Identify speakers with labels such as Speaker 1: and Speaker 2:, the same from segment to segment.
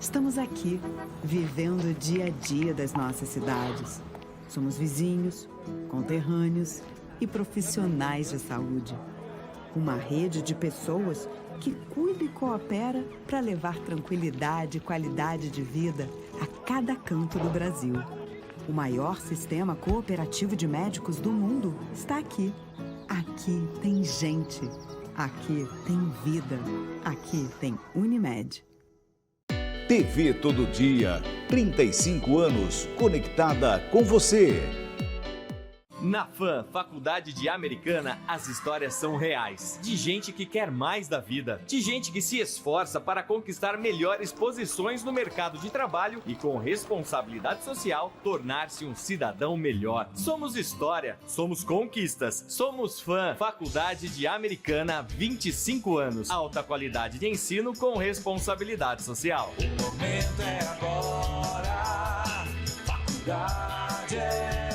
Speaker 1: Estamos aqui, vivendo o dia a dia das nossas cidades. Somos vizinhos, conterrâneos e profissionais de saúde. Uma rede de pessoas que cuida e coopera para levar tranquilidade e qualidade de vida a cada canto do Brasil. O maior sistema cooperativo de médicos do mundo está aqui. Aqui tem gente. Aqui tem vida. Aqui tem Unimed.
Speaker 2: TV Todo Dia, 35 anos, conectada com você.
Speaker 3: Na FAM, Faculdade de Americana, as histórias são reais. De gente que quer mais da vida. De gente que se esforça para conquistar melhores posições no mercado de trabalho e, com responsabilidade social, tornar-se um cidadão melhor. Somos história, somos conquistas, somos FAM, Faculdade de Americana, 25 anos. Alta qualidade de ensino com responsabilidade social.
Speaker 4: O momento é agora, faculdade é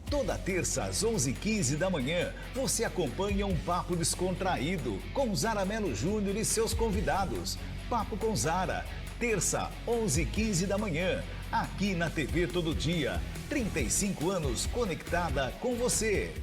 Speaker 2: Toda terça às 11h15 da manhã, você acompanha um papo descontraído com Zara Mello Júnior e seus convidados. Papo com Zara, terça, 11h15 da manhã, aqui na TV Todo Dia. 35 anos conectada com você.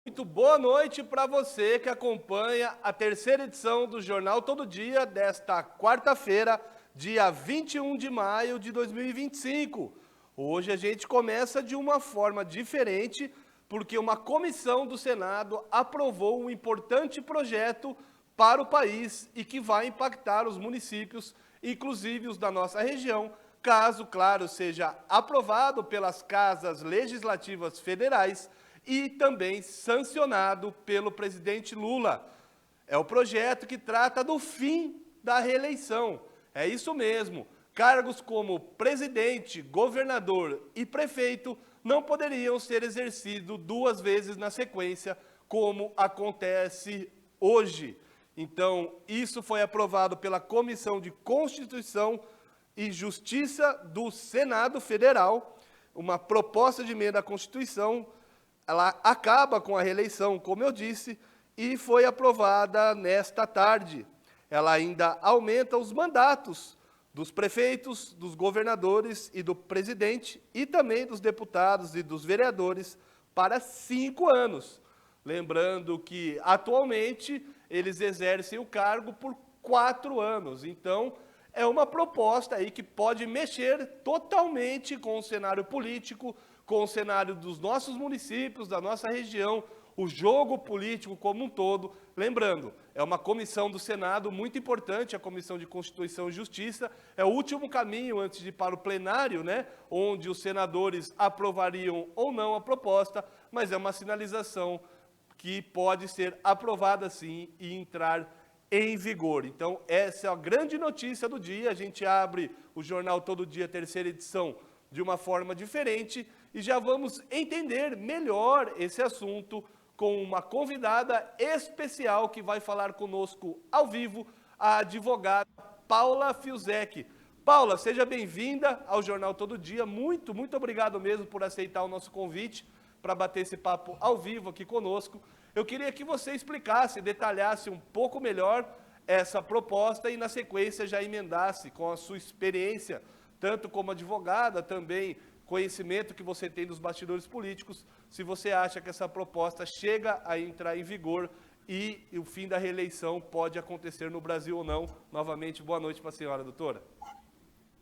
Speaker 5: Muito boa noite para você que acompanha a terceira edição do Jornal Todo Dia desta quarta-feira, dia 21 de maio de 2025. Hoje a gente começa de uma forma diferente, porque uma comissão do Senado aprovou um importante projeto para o país e que vai impactar os municípios, inclusive os da nossa região, caso, claro, seja aprovado pelas casas legislativas federais e também sancionado pelo presidente Lula. É o projeto que trata do fim da reeleição. É isso mesmo. Cargos como presidente, governador e prefeito não poderiam ser exercidos duas vezes na sequência, como acontece hoje. Então, isso foi aprovado pela Comissão de Constituição e Justiça do Senado Federal, uma proposta de emenda à Constituição. Ela acaba com a reeleição, como eu disse, e foi aprovada nesta tarde. Ela ainda aumenta os mandatos dos prefeitos, dos governadores e do presidente, e também dos deputados e dos vereadores, para 5 anos. Lembrando que, atualmente, eles exercem o cargo por 4 anos. Então, é uma proposta aí que pode mexer totalmente com o cenário político, com o cenário dos nossos municípios, da nossa região, o jogo político como um todo. Lembrando, é uma comissão do Senado muito importante, a Comissão de Constituição e Justiça, é o último caminho antes de ir para o plenário, né, onde os senadores aprovariam ou não a proposta, mas é uma sinalização que pode ser aprovada sim e entrar em vigor. Então, essa é a grande notícia do dia. A gente abre o Jornal Todo Dia, terceira edição, de uma forma diferente, e já vamos entender melhor esse assunto com uma convidada especial que vai falar conosco ao vivo, a advogada Paula Fiuzek. Paula, seja bem-vinda ao Jornal Todo Dia. Muito obrigado mesmo por aceitar o nosso convite para bater esse papo ao vivo aqui conosco. Eu queria que você explicasse, detalhasse um pouco melhor essa proposta e, na sequência, já emendasse com a sua experiência, tanto como advogada, também conhecimento que você tem dos bastidores políticos, se você acha que essa proposta chega a entrar em vigor e o fim da reeleição pode acontecer no Brasil ou não. Novamente, boa noite para a senhora, doutora.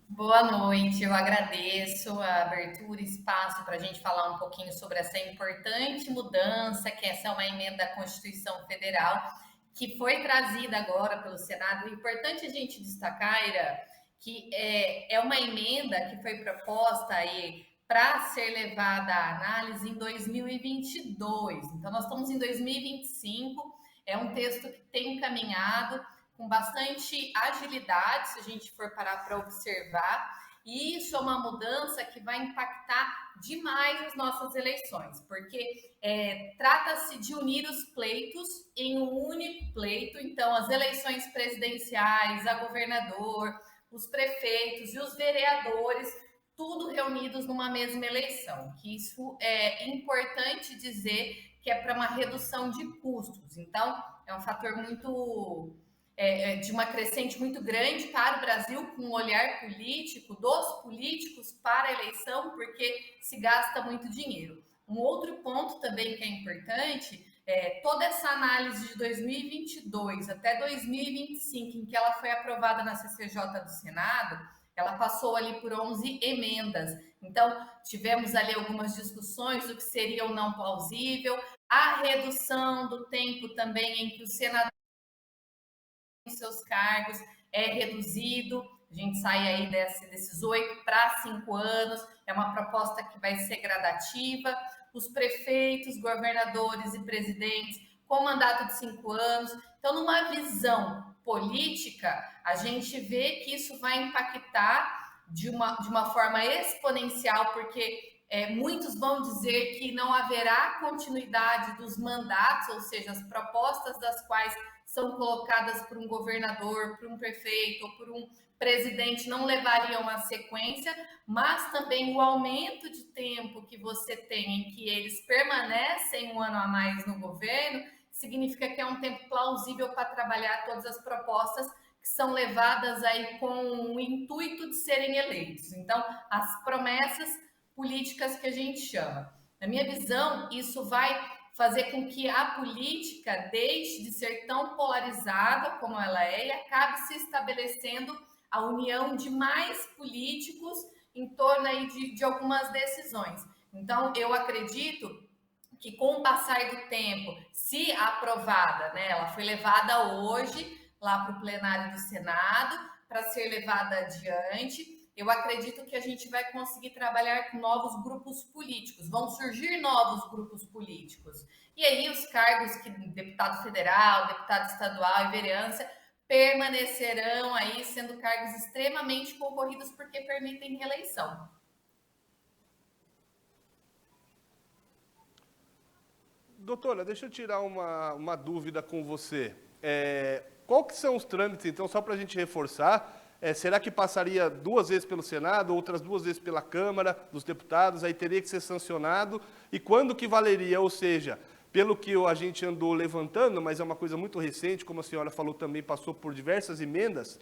Speaker 6: Boa noite, eu agradeço a abertura e espaço para a gente falar um pouquinho sobre essa importante mudança, que essa é uma emenda à Constituição Federal, que foi trazida agora pelo Senado. É importante a gente destacar, Ira, que é uma emenda que foi proposta aí para ser levada à análise em 2022. Então, nós estamos em 2025, é um texto que tem caminhado com bastante agilidade, se a gente for parar para observar, E isso é uma mudança que vai impactar demais as nossas eleições, porque trata-se de unir os pleitos em um único pleito. Então, as eleições presidenciais, a governador, os prefeitos e os vereadores, tudo reunidos numa mesma eleição. Que isso é importante dizer que é para uma redução de custos. Então, é um fator muito de uma crescente muito grande para o Brasil, com um olhar político dos políticos para a eleição, porque se gasta muito dinheiro. Um outro ponto também que é importante é toda essa análise de 2022 até 2025, em que ela foi aprovada na CCJ do Senado, ela passou ali por 11 emendas. Então, tivemos ali algumas discussões do que seria ou não plausível, a redução do tempo também em que o senador seus cargos é reduzido, a gente sai aí desses 8 para 5 anos, é uma proposta que vai ser gradativa, os prefeitos, governadores e presidentes com mandato de 5 anos. Então, numa visão política, a gente vê que isso vai impactar de uma forma exponencial, porque muitos vão dizer que não haverá continuidade dos mandatos, ou seja, as propostas das quais são colocadas por um governador, por um prefeito ou por um presidente não levariam à sequência, mas também o aumento de tempo que você tem em que eles permanecem um ano a mais no governo, significa que é um tempo plausível para trabalhar todas as propostas que são levadas aí com o intuito de serem eleitos. Então, as promessas políticas que a gente chama. Na minha visão, isso vai fazer com que a política deixe de ser tão polarizada como ela é e acabe se estabelecendo a união de mais políticos em torno aí de algumas decisões. Então, eu acredito que com o passar do tempo, se aprovada, né, ela foi levada hoje lá para o plenário do Senado para ser levada adiante, eu acredito que a gente vai conseguir trabalhar com novos grupos políticos, vão surgir novos grupos políticos. E aí os cargos que deputado federal, deputado estadual e vereança permanecerão aí sendo cargos extremamente concorridos porque permitem reeleição.
Speaker 5: Doutora, deixa eu tirar uma dúvida com você. Qual que são os trâmites, então, só para a gente reforçar? Será que passaria 2 vezes pelo Senado, outras 2 vezes pela Câmara dos Deputados, aí teria que ser sancionado? E quando que valeria? Ou seja, pelo que a gente andou levantando, mas é uma coisa muito recente, como a senhora falou também, passou por diversas emendas,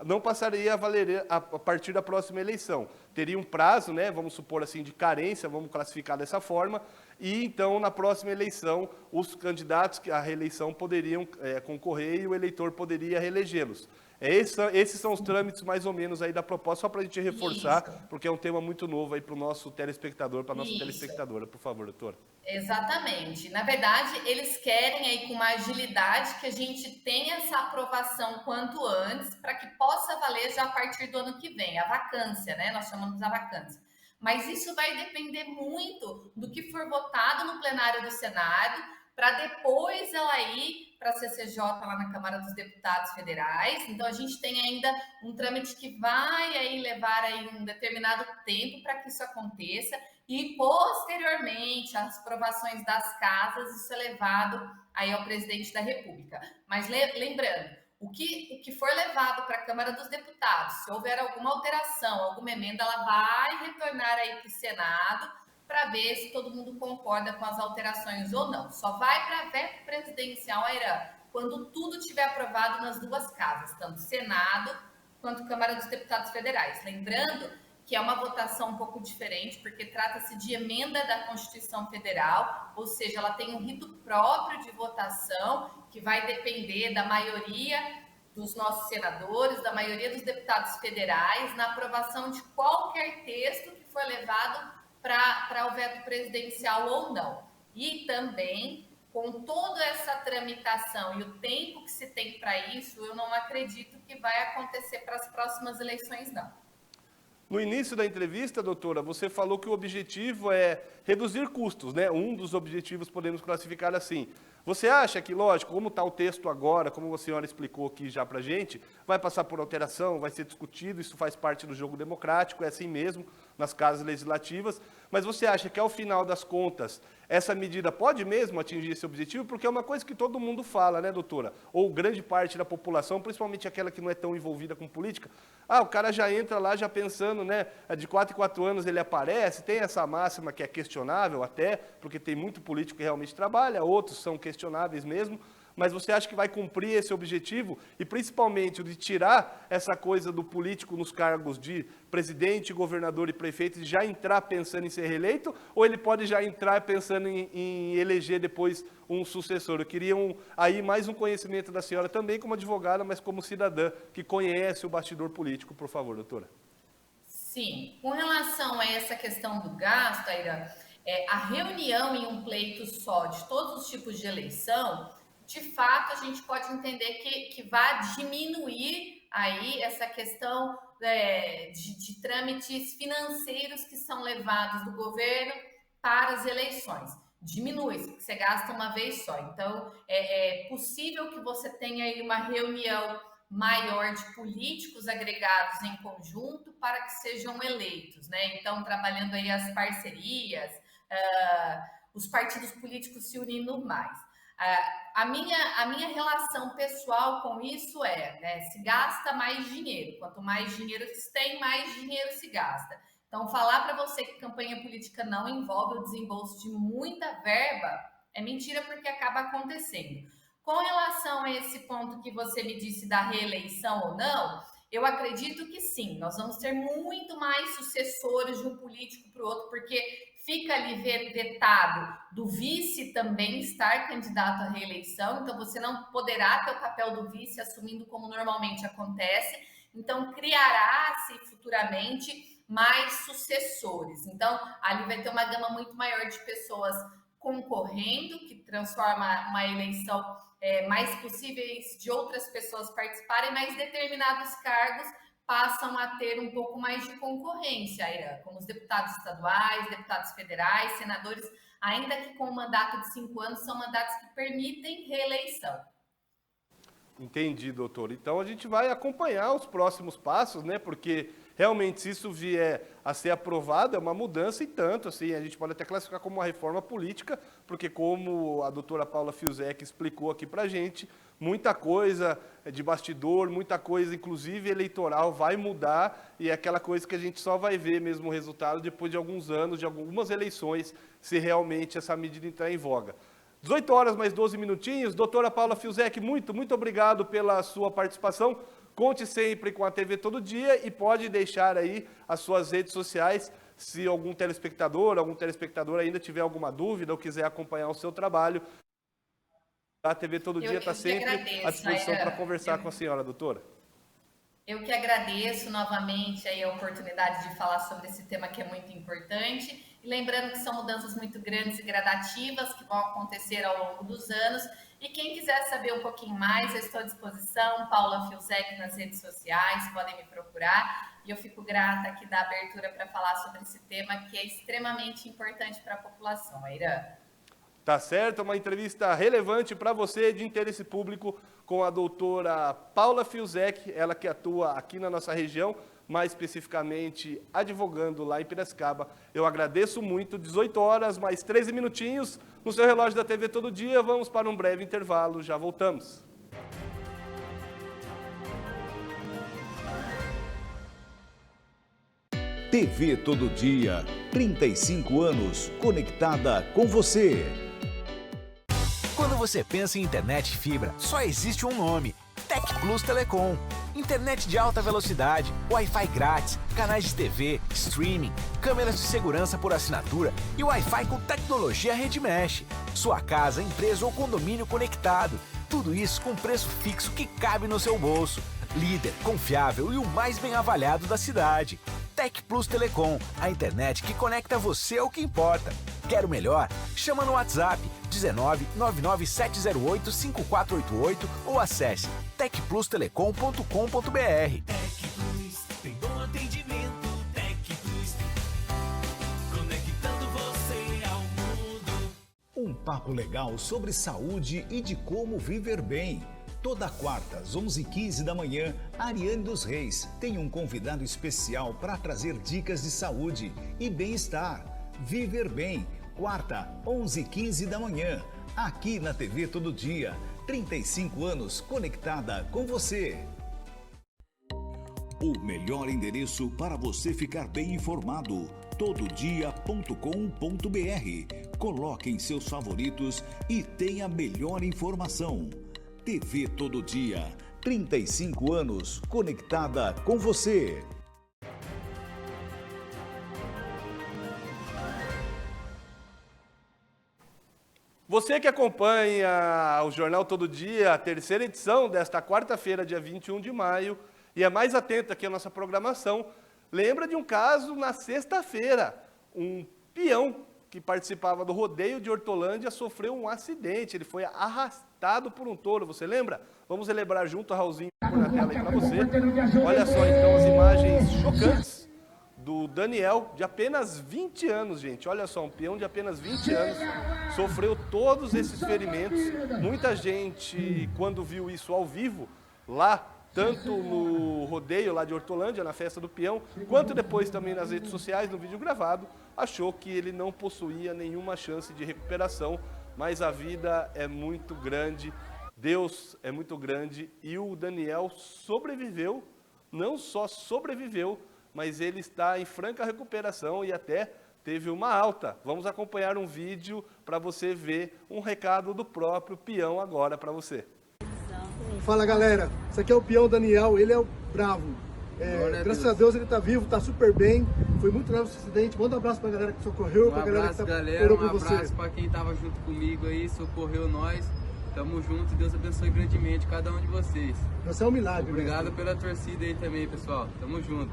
Speaker 5: não passaria a valer a partir da próxima eleição. Teria um prazo, né, vamos supor assim, de carência, vamos classificar dessa forma, e então na próxima eleição os candidatos à reeleição poderiam concorrer e o eleitor poderia reelegê-los. Esses são os trâmites mais ou menos aí da proposta, só para a gente reforçar, isso, porque é um tema muito novo aí para o nosso telespectador, para a nossa telespectadora. Por favor, doutora.
Speaker 6: Exatamente. Na verdade, eles querem aí com uma agilidade que a gente tenha essa aprovação quanto antes, para que possa valer já a partir do ano que vem, a vacância, né? Nós chamamos a vacância. Mas isso vai depender muito do que for votado no plenário do Senado, para depois ela ir para a CCJ lá na Câmara dos Deputados Federais. Então, a gente tem ainda um trâmite que vai aí levar aí um determinado tempo para que isso aconteça e, posteriormente, as aprovações das casas, isso é levado aí ao presidente da República. Mas lembrando, o que for levado para a Câmara dos Deputados, se houver alguma alteração, alguma emenda, ela vai retornar aí para o Senado, para ver se todo mundo concorda com as alterações ou não. Só vai para veto presidencial, Airan, quando tudo estiver aprovado nas 2 casas, tanto Senado quanto Câmara dos Deputados Federais. Lembrando que é uma votação um pouco diferente, porque trata-se de emenda da Constituição Federal, ou seja, ela tem um rito próprio de votação, que vai depender da maioria dos nossos senadores, da maioria dos deputados federais, na aprovação de qualquer texto que for levado para o veto presidencial ou não. E também, com toda essa tramitação e o tempo que se tem para isso, eu não acredito que vai acontecer para as próximas eleições, não.
Speaker 5: No início da entrevista, doutora, você falou que o objetivo é reduzir custos, né? Um dos objetivos podemos classificar assim. Você acha que, lógico, como está o texto agora, como a senhora explicou aqui já para a gente, vai passar por alteração, vai ser discutido, isso faz parte do jogo democrático, é assim mesmo, nas casas legislativas, mas você acha que, ao final das contas, essa medida pode mesmo atingir esse objetivo? Porque é uma coisa que todo mundo fala, né, doutora? Ou grande parte da população, principalmente aquela que não é tão envolvida com política, o cara já entra lá já pensando, né, de 4 em 4 anos ele aparece, tem essa máxima que é questionável até, porque tem muito político que realmente trabalha, outros são questionáveis mesmo, mas você acha que vai cumprir esse objetivo e principalmente o de tirar essa coisa do político nos cargos de presidente, governador e prefeito e já entrar pensando em ser reeleito, ou ele pode já entrar pensando em eleger depois um sucessor? Eu queria aí mais um conhecimento da senhora também como advogada, mas como cidadã que conhece o bastidor político, por favor, doutora.
Speaker 6: Sim, com relação a essa questão do gasto, Aira, a reunião em um pleito só de todos os tipos de eleição, de fato, a gente pode entender que vai diminuir aí essa questão de trâmites financeiros que são levados do governo para as eleições. Diminui, você gasta uma vez só. Então, é possível que você tenha aí uma reunião maior de políticos agregados em conjunto para que sejam eleitos, né? Então, trabalhando aí as parcerias, os partidos políticos se unindo mais. A minha relação pessoal com isso né, se gasta mais dinheiro. Quanto mais dinheiro se tem, mais dinheiro se gasta. Então, falar para você que campanha política não envolve o desembolso de muita verba é mentira, porque acaba acontecendo. Com relação a esse ponto que você me disse da reeleição ou não, eu acredito que sim, nós vamos ter muito mais sucessores de um político para o outro, porque fica ali vetado do vice também estar candidato à reeleição, então você não poderá ter o papel do vice assumindo como normalmente acontece, então criará-se futuramente mais sucessores. Então, ali vai ter uma gama muito maior de pessoas concorrendo, que transforma uma eleição mais possíveis de outras pessoas participarem, mas determinados cargos passam a ter um pouco mais de concorrência, como os deputados estaduais, deputados federais, senadores, ainda que com um mandato de 5 anos, são mandatos que permitem reeleição.
Speaker 5: Entendi, doutor. Então a gente vai acompanhar os próximos passos, né? Porque realmente, se isso vier a ser aprovado, é uma mudança e tanto, assim, a gente pode até classificar como uma reforma política, porque como a doutora Paula Fiusek explicou aqui pra gente, muita coisa de bastidor, muita coisa, inclusive eleitoral, vai mudar, e é aquela coisa que a gente só vai ver mesmo o resultado depois de alguns anos, de algumas eleições, se realmente essa medida entrar em voga. 18 horas mais 12 minutinhos. Doutora Paula Fiusek, muito obrigado pela sua participação. Conte sempre com a TV Todo Dia e pode deixar aí as suas redes sociais, se algum telespectador ainda tiver alguma dúvida ou quiser acompanhar o seu trabalho. A TV Todo Dia está sempre à disposição para conversar com a senhora, doutora.
Speaker 6: Eu que agradeço novamente aí a oportunidade de falar sobre esse tema que é muito importante. E lembrando que são mudanças muito grandes e gradativas que vão acontecer ao longo dos anos. E quem quiser saber um pouquinho mais, eu estou à disposição. Paula Fiusek nas redes sociais, podem me procurar. E eu fico grata aqui da abertura para falar sobre esse tema que é extremamente importante para a população. Aira.
Speaker 5: Tá certo, uma entrevista relevante para você, de interesse público, com a doutora Paula Fiusek, ela que atua aqui na nossa região, mais especificamente advogando lá em Piracicaba. Eu agradeço muito. 18 horas mais 13 minutinhos no seu relógio da TV Todo Dia. Vamos para um breve intervalo, já voltamos.
Speaker 2: TV Todo Dia, 35 anos conectada com você.
Speaker 7: Quando você pensa em internet fibra, só existe um nome: Tec Plus Telecom. Internet de alta velocidade, Wi-Fi grátis, canais de TV, streaming, câmeras de segurança por assinatura e Wi-Fi com tecnologia Rede Mesh. Sua casa, empresa ou condomínio conectado. Tudo isso com preço fixo que cabe no seu bolso. Líder, confiável e o mais bem avaliado da cidade. Tec Plus Telecom, a internet que conecta você ao que importa. Quer o melhor? Chama no WhatsApp 19 99708 5488 ou acesse tecplustelecom.com.br.
Speaker 4: Tec Plus tem bom atendimento. Tec Plus conectando você ao mundo.
Speaker 2: Um papo legal sobre saúde e de como viver bem. Toda quarta, às 11h15 da manhã, a Ariane dos Reis tem um convidado especial para trazer dicas de saúde e bem-estar. Viver Bem, quarta, 11h15 da manhã, aqui na TV Todo Dia. 35 anos conectada com você.
Speaker 8: O melhor endereço para você ficar bem informado, tododia.com.br. Coloque em seus favoritos e tenha a melhor informação. TV Todo Dia,
Speaker 2: 35 anos conectada com você.
Speaker 5: Você que acompanha o Jornal Todo Dia, a terceira edição desta quarta-feira, dia 21 de maio, e é mais atento aqui à nossa programação, lembra de um caso na sexta-feira. Um peão que participava do rodeio de Hortolândia sofreu um acidente. Ele foi arrastado por um touro, você lembra? Vamos relembrar junto, Raulzinho, por na tela aí para você. Olha só então as imagens chocantes do Daniel, de apenas 20 anos, gente. Olha só, um peão de apenas 20 anos sofreu todos esses ferimentos. Muita gente, quando viu isso ao vivo, lá, tanto no rodeio lá de Hortolândia, na festa do peão, quanto depois também nas redes sociais, no vídeo gravado, achou que ele não possuía nenhuma chance de recuperação, mas a vida é muito grande, Deus é muito grande, e o Daniel sobreviveu, não só sobreviveu, mas ele está em franca recuperação e até teve uma alta. Vamos acompanhar um vídeo para você ver um recado do próprio peão agora para você.
Speaker 9: Fala galera, esse aqui é o peão Daniel, ele é o bravo. Graças a Deus ele tá vivo, tá super bem. Foi muito leve esse acidente. Manda um abraço pra galera que socorreu, pra galera que
Speaker 10: orou por você. Um abraço pra quem tava junto comigo aí, socorreu nós. Tamo junto, Deus abençoe grandemente cada um de vocês.
Speaker 9: Você é um milagre.
Speaker 10: Obrigado pela torcida aí também, pessoal. Tamo junto.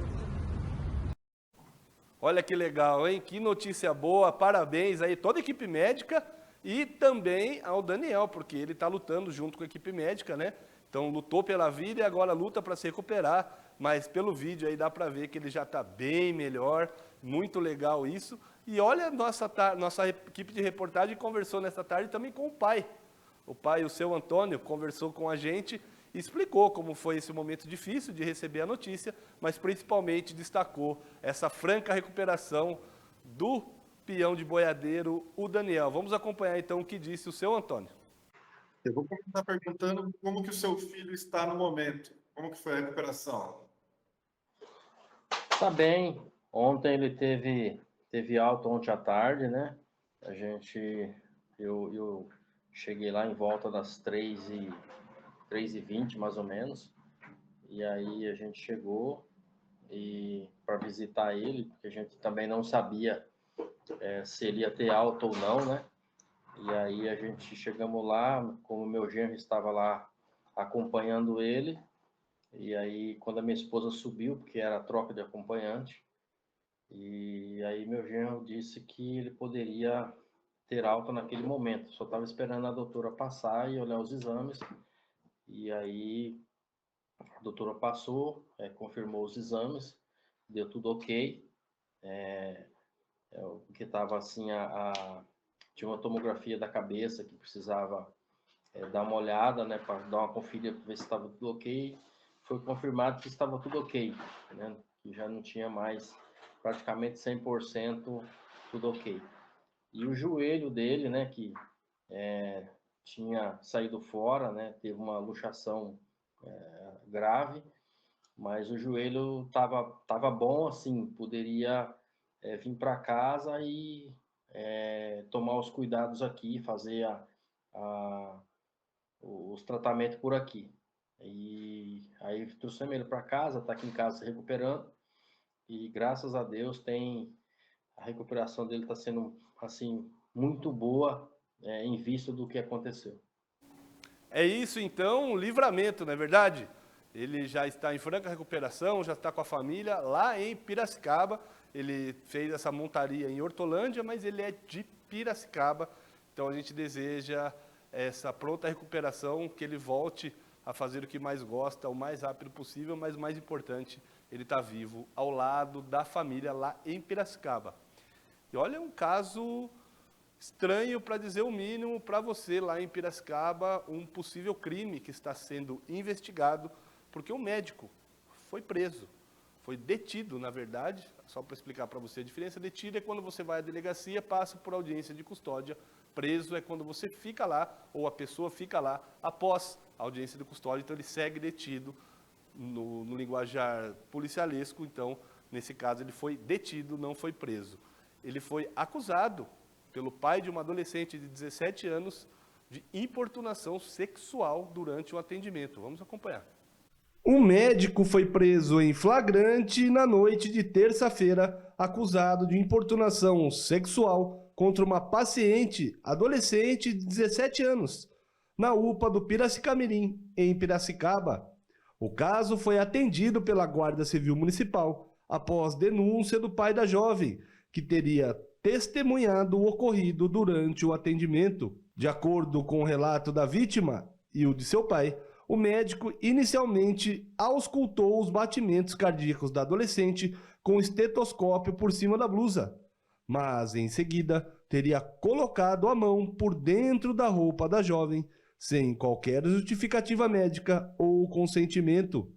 Speaker 5: Olha que legal, hein? Que notícia boa, parabéns aí toda a equipe médica e também ao Daniel, porque ele está lutando junto com a equipe médica, né? Então lutou pela vida e agora luta para se recuperar, mas pelo vídeo aí dá para ver que ele já está bem melhor, muito legal isso. E olha, nossa equipe de reportagem conversou nessa tarde também com o pai. O pai, o seu Antônio, conversou com a gente e explicou como foi esse momento difícil de receber a notícia, mas principalmente destacou essa franca recuperação do peão de boiadeiro, o Daniel. Vamos acompanhar então o que disse o seu Antônio.
Speaker 11: Eu vou começar perguntando como que o seu filho está no momento, como que foi a recuperação?
Speaker 12: Tá bem, ontem ele teve alta ontem à tarde, né? Eu cheguei lá em volta das 3h20 mais ou menos, e aí a gente chegou para visitar ele, porque a gente também não sabia se ele ia ter alta ou não, né? E aí a gente chegamos lá, como meu genro estava lá acompanhando ele, e aí quando a minha esposa subiu, porque era a troca de acompanhante, e aí meu genro disse que ele poderia ter alta naquele momento, só estava esperando a doutora passar e olhar os exames, e aí a doutora passou, confirmou os exames, deu tudo ok, porque estava assim, tinha uma tomografia da cabeça que precisava dar uma olhada, né, para dar uma conferida para ver se estava tudo ok. Foi confirmado que estava tudo ok, né, que já não tinha mais praticamente 100% tudo ok. E o joelho dele, né, que tinha saído fora, né, teve uma luxação grave, mas o joelho tava bom, assim, poderia vir para casa e tomar os cuidados aqui, fazer os tratamentos por aqui. E aí trouxemos ele para casa, está aqui em casa se recuperando, e graças a Deus a recuperação dele está sendo assim muito boa, em vista do que aconteceu.
Speaker 5: É isso então, um livramento, não é verdade? Ele já está em franca recuperação, já está com a família lá em Piracicaba. Ele fez essa montaria em Hortolândia, mas ele é de Piracicaba. Então a gente deseja essa pronta recuperação, que ele volte a fazer o que mais gosta, o mais rápido possível, mas o mais importante, ele está vivo ao lado da família lá em Piracicaba. E olha, um caso Estranho, para dizer o mínimo, para você lá em Piracicaba, um possível crime que está sendo investigado, porque o médico foi preso, foi detido, na verdade. Só para explicar para você a diferença: detido é quando você vai à delegacia, passa por audiência de custódia; preso é quando você fica lá, ou a pessoa fica lá após a audiência de custódia, então ele segue detido no linguajar policialesco. Então, nesse caso, ele foi detido, não foi preso. Ele foi acusado pelo pai de uma adolescente de 17 anos de importunação sexual durante o atendimento. Vamos acompanhar. Um médico foi preso em flagrante na noite de terça-feira, acusado de importunação sexual contra uma paciente adolescente de 17 anos, na UPA do Piracicamirim, em Piracicaba. O caso foi atendido pela Guarda Civil Municipal após denúncia do pai da jovem, que teria testemunhado o ocorrido durante o atendimento. De acordo com o relato da vítima e o de seu pai, o médico inicialmente auscultou os batimentos cardíacos da adolescente com estetoscópio por cima da blusa, mas em seguida teria colocado a mão por dentro da roupa da jovem, sem qualquer justificativa médica ou consentimento.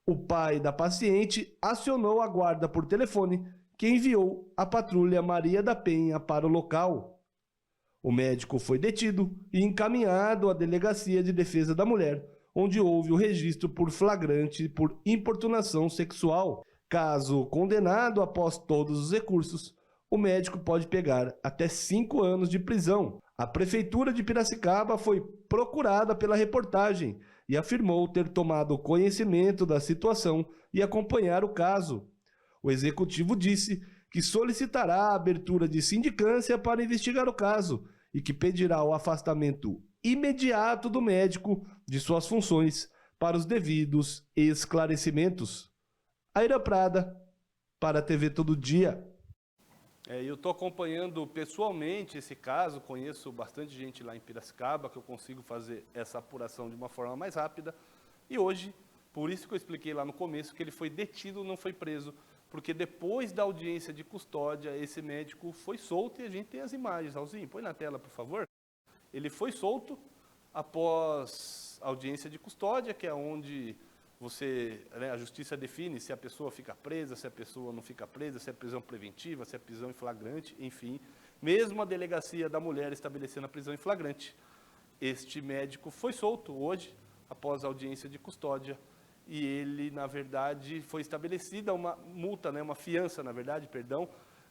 Speaker 5: O pai da paciente acionou a guarda por telefone, que enviou a patrulha Maria da Penha para o local. O médico foi detido e encaminhado à Delegacia de Defesa da Mulher, onde houve o registro por flagrante por importunação sexual. Caso condenado após todos os recursos, o médico pode pegar até 5 anos de prisão. A Prefeitura de Piracicaba foi procurada pela reportagem e afirmou ter tomado conhecimento da situação e acompanhar o caso. O executivo disse que solicitará a abertura de sindicância para investigar o caso e que pedirá o afastamento imediato do médico de suas funções para os devidos esclarecimentos. Aira Prada, para a TV Todo Dia. Eu estou acompanhando pessoalmente esse caso, conheço bastante gente lá em Piracicaba, que eu consigo fazer essa apuração de uma forma mais rápida. E hoje, por isso que eu expliquei lá no começo, que ele foi detido, não foi preso, porque depois da audiência de custódia, esse médico foi solto e a gente tem as imagens. Raulzinho, põe na tela, por favor. Ele foi solto após a audiência de custódia, que é onde a justiça define se a pessoa fica presa, se a pessoa não fica presa, se é prisão preventiva, se é prisão em flagrante, enfim. Mesmo a Delegacia da Mulher estabelecendo a prisão em flagrante. Este médico foi solto hoje, após a audiência de custódia, e ele, na verdade, foi estabelecida uma multa, uma fiança, na verdade,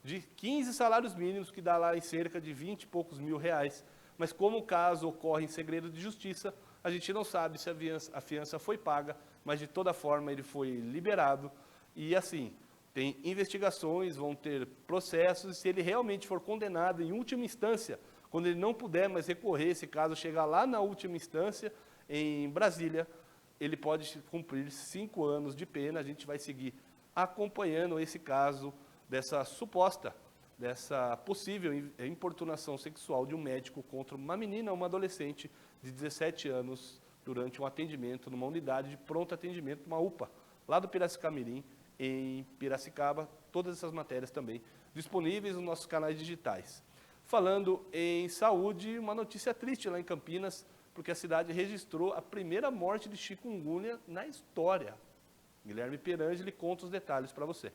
Speaker 5: de 15 salários mínimos, que dá lá em cerca de 20 e poucos mil reais. Mas como o caso ocorre em segredo de justiça, a gente não sabe se a fiança foi paga, mas de toda forma ele foi liberado. E assim, tem investigações, vão ter processos, e se ele realmente for condenado em última instância, quando ele não puder mais recorrer, esse caso chegar lá na última instância, em Brasília, ele pode cumprir 5 anos de pena. A gente vai seguir acompanhando esse caso dessa possível importunação sexual de um médico contra uma menina, uma adolescente de 17 anos, durante um atendimento numa unidade de pronto atendimento, uma UPA, lá do Piracicamirim, em Piracicaba. Todas essas matérias também disponíveis nos nossos canais digitais. Falando em saúde, uma notícia triste lá em Campinas, porque a cidade registrou a primeira morte de chikungunya na história. Guilherme Perangeli conta os detalhes para você.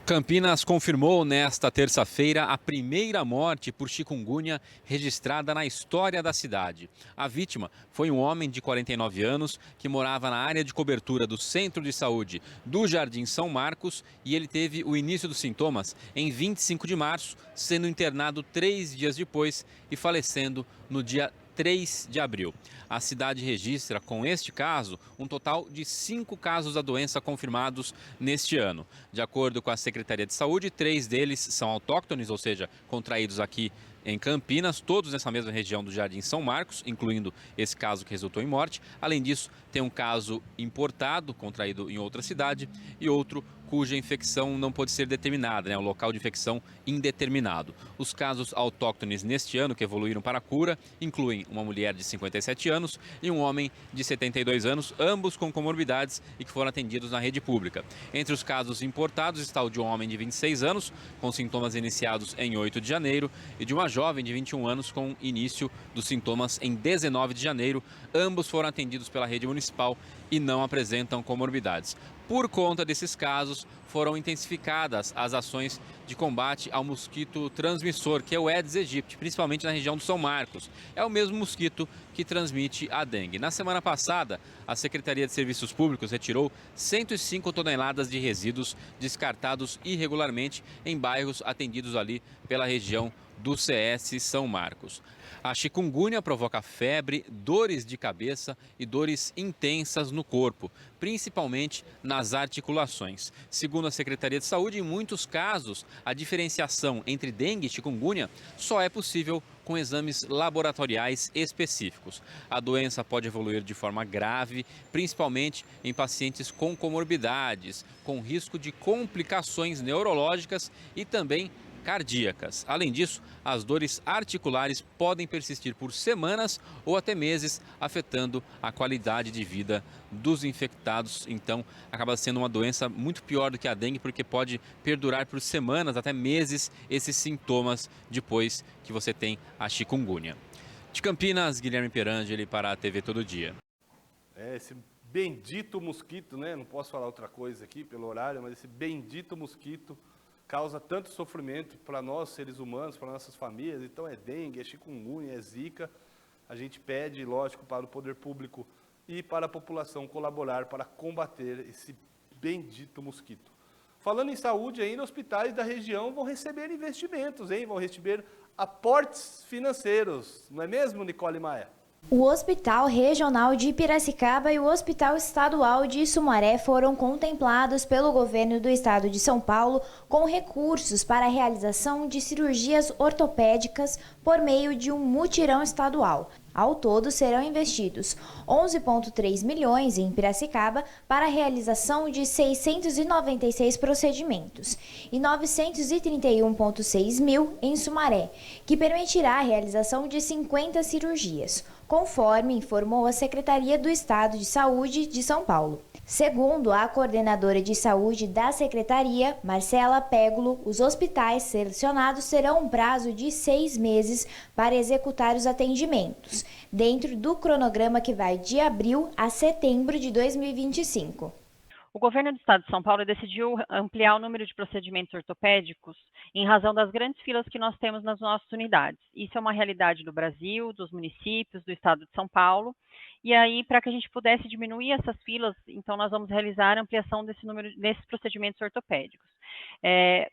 Speaker 13: Campinas confirmou nesta terça-feira a primeira morte por chikungunya registrada na história da cidade. A vítima foi um homem de 49 anos que morava na área de cobertura do Centro de Saúde do Jardim São Marcos, e ele teve o início dos sintomas em 25 de março, sendo internado 3 dias depois e falecendo no dia 3 de abril. A cidade registra, com este caso, um total de 5 casos da doença confirmados neste ano. De acordo com a Secretaria de Saúde, 3 deles são autóctones, ou seja, contraídos aqui em Campinas, todos nessa mesma região do Jardim São Marcos, incluindo esse caso que resultou em morte. Além disso, tem um caso importado, contraído em outra cidade, e outro cuja infecção não pode ser determinada, o local de infecção indeterminado. Os casos autóctones neste ano que evoluíram para a cura incluem uma mulher de 57 anos e um homem de 72 anos, ambos com comorbidades e que foram atendidos na rede pública. Entre os casos importados está o de um homem de 26 anos, com sintomas iniciados em 8 de janeiro, e de uma uma jovem de 21 anos com início dos sintomas em 19 de janeiro. Ambos foram atendidos pela rede municipal e não apresentam comorbidades. Por conta desses casos, foram intensificadas as ações de combate ao mosquito transmissor, que é o Aedes aegypti, principalmente na região do São Marcos. É o mesmo mosquito que transmite a dengue. Na semana passada, a Secretaria de Serviços Públicos retirou 105 toneladas de resíduos descartados irregularmente em bairros atendidos ali pela região do CS São Marcos. A chikungunya provoca febre, dores de cabeça e dores intensas no corpo, principalmente nas articulações. Segundo a Secretaria de Saúde, em muitos casos, a diferenciação entre dengue e chikungunya só é possível com exames laboratoriais específicos. A doença pode evoluir de forma grave, principalmente em pacientes com comorbidades, com risco de complicações neurológicas e também cardíacas. Além disso, as dores articulares podem persistir por semanas ou até meses, afetando a qualidade de vida dos infectados. Então, acaba sendo uma doença muito pior do que a dengue, porque pode perdurar por semanas, até meses, esses sintomas depois que você tem a chikungunya. De Campinas, Guilherme Perangeli para a TV Todo Dia.
Speaker 5: Esse bendito mosquito, né? Não posso falar outra coisa aqui pelo horário, mas esse bendito mosquito causa tanto sofrimento para nós, seres humanos, para nossas famílias. Então é dengue, é chikungunya, é zika. A gente pede, lógico, para o poder público e para a população colaborar para combater esse bendito mosquito. Falando em saúde ainda, hospitais da região vão receber investimentos, hein? Vão receber aportes financeiros, não é mesmo, Nicole Maia?
Speaker 14: O Hospital Regional de Piracicaba e o Hospital Estadual de Sumaré foram contemplados pelo governo do estado de São Paulo com recursos para a realização de cirurgias ortopédicas por meio de um mutirão estadual. Ao todo, serão investidos 11,3 milhões em Piracicaba para a realização de 696 procedimentos e 931,6 mil em Sumaré, que permitirá a realização de 50 cirurgias, conforme informou a Secretaria do Estado de Saúde de São Paulo. Segundo a coordenadora de saúde da Secretaria, Marcela Pégulo, os hospitais selecionados terão um prazo de 6 meses para executar os atendimentos, dentro do cronograma que vai de abril a setembro de 2025.
Speaker 15: O governo do estado de São Paulo decidiu ampliar o número de procedimentos ortopédicos em razão das grandes filas que nós temos nas nossas unidades. Isso é uma realidade do Brasil, dos municípios, do estado de São Paulo. E aí, para que a gente pudesse diminuir essas filas, então nós vamos realizar a ampliação desse número, desses procedimentos ortopédicos.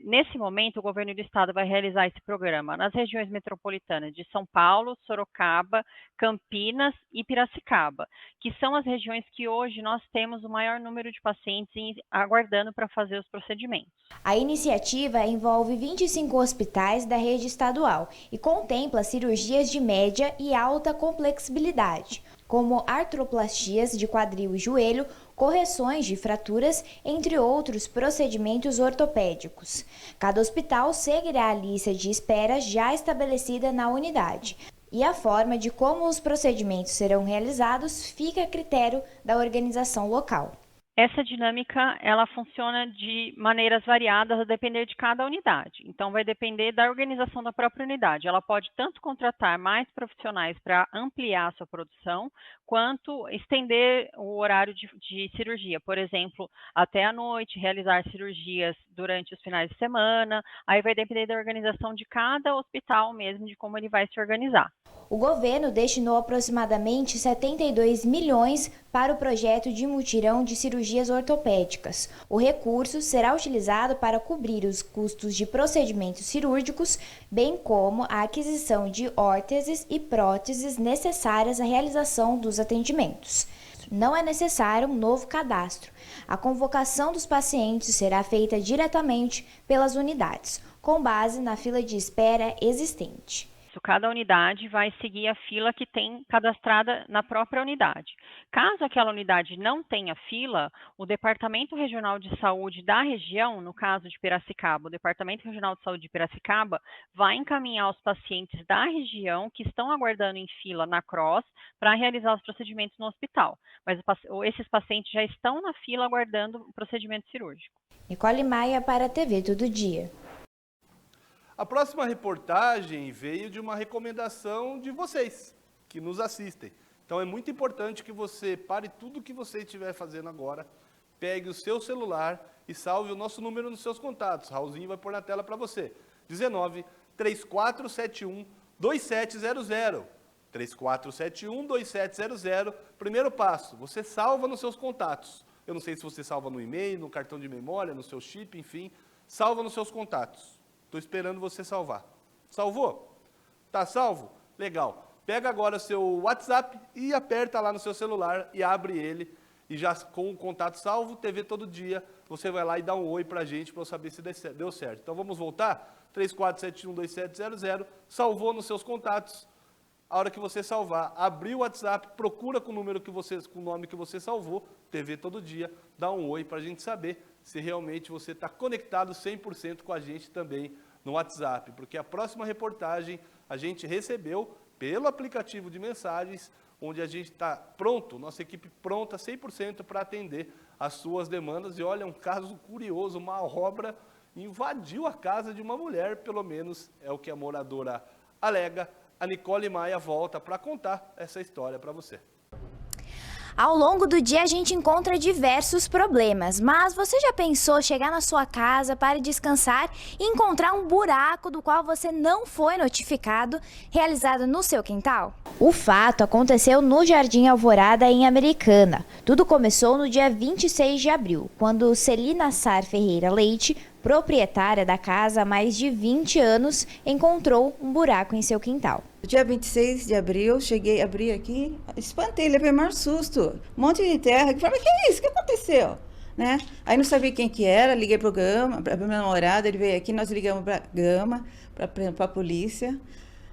Speaker 15: Nesse momento, o governo do estado vai realizar esse programa nas regiões metropolitanas de São Paulo, Sorocaba, Campinas e Piracicaba, que são as regiões que hoje nós temos o maior número de pacientes aguardando para fazer os procedimentos.
Speaker 14: A iniciativa envolve 25 hospitais da rede estadual e contempla cirurgias de média e alta complexibilidade, como artroplastias de quadril e joelho, correções de fraturas, entre outros procedimentos ortopédicos. Cada hospital seguirá a lista de espera já estabelecida na unidade. E a forma de como os procedimentos serão realizados fica a critério da organização local.
Speaker 15: Essa dinâmica, ela funciona de maneiras variadas a depender de cada unidade. Então, vai depender da organização da própria unidade. Ela pode tanto contratar mais profissionais para ampliar a sua produção, quanto estender o horário de cirurgia. Por exemplo, até à noite, realizar cirurgias durante os finais de semana. Aí vai depender da organização de cada hospital mesmo, de como ele vai se organizar.
Speaker 14: O governo destinou aproximadamente 72 milhões para o projeto de mutirão de cirurgias ortopédicas. O recurso será utilizado para cobrir os custos de procedimentos cirúrgicos, bem como a aquisição de órteses e próteses necessárias à realização dos atendimentos. Não é necessário um novo cadastro. A convocação dos pacientes será feita diretamente pelas unidades, com base na fila de espera existente.
Speaker 15: Cada unidade vai seguir a fila que tem cadastrada na própria unidade. Caso aquela unidade não tenha fila, o Departamento Regional de Saúde da região, no caso de Piracicaba, o Departamento Regional de Saúde de Piracicaba vai encaminhar os pacientes da região que estão aguardando em fila na CROSS para realizar os procedimentos no hospital. Mas esses pacientes já estão na fila aguardando o procedimento cirúrgico.
Speaker 14: Nicole Maia para a TV Todo Dia.
Speaker 5: A próxima reportagem veio de uma recomendação de vocês, que nos assistem. Então é muito importante que você pare tudo o que você estiver fazendo agora, pegue o seu celular e salve o nosso número nos seus contatos. Raulzinho vai pôr na tela para você. 19 3471 2700. 3471 2700. Primeiro passo, você salva nos seus contatos. Eu não sei se você salva no e-mail, no cartão de memória, no seu chip, enfim. Salva nos seus contatos. Estou esperando você salvar. Salvou? Tá salvo? Legal. Pega agora seu WhatsApp e aperta lá no seu celular e abre ele. E já com o contato salvo, TV Todo Dia, você vai lá e dá um oi pra gente para eu saber se deu certo. Então vamos voltar? 34712700, salvou nos seus contatos. A hora que você salvar, abriu o WhatsApp, procura com o número com o nome que você salvou, TV Todo Dia, dá um oi para a gente saber se realmente você está conectado 100% com a gente também no WhatsApp. Porque a próxima reportagem a gente recebeu pelo aplicativo de mensagens, onde a gente está pronto, nossa equipe pronta 100% para atender as suas demandas. E olha, um caso curioso, uma obra invadiu a casa de uma mulher, pelo menos é o que a moradora alega. A Nicole Maia volta para contar essa história para você.
Speaker 14: Ao longo do dia a gente encontra diversos problemas, mas você já pensou chegar na sua casa para descansar e encontrar um buraco do qual você não foi notificado, realizado no seu quintal? O fato aconteceu no Jardim Alvorada, em Americana. Tudo começou no dia 26 de abril, quando Celina Sar Ferreira Leite, proprietária da casa há mais de 20 anos, encontrou um buraco em seu quintal.
Speaker 16: No dia 26 de abril, cheguei, abri aqui, espantei, levei o maior susto. Um monte de terra, que falei, mas que é isso? O que aconteceu? Né? Aí não sabia quem que era, liguei para o Gama, para meu namorado, ele veio aqui, nós ligamos para Gama, para a polícia.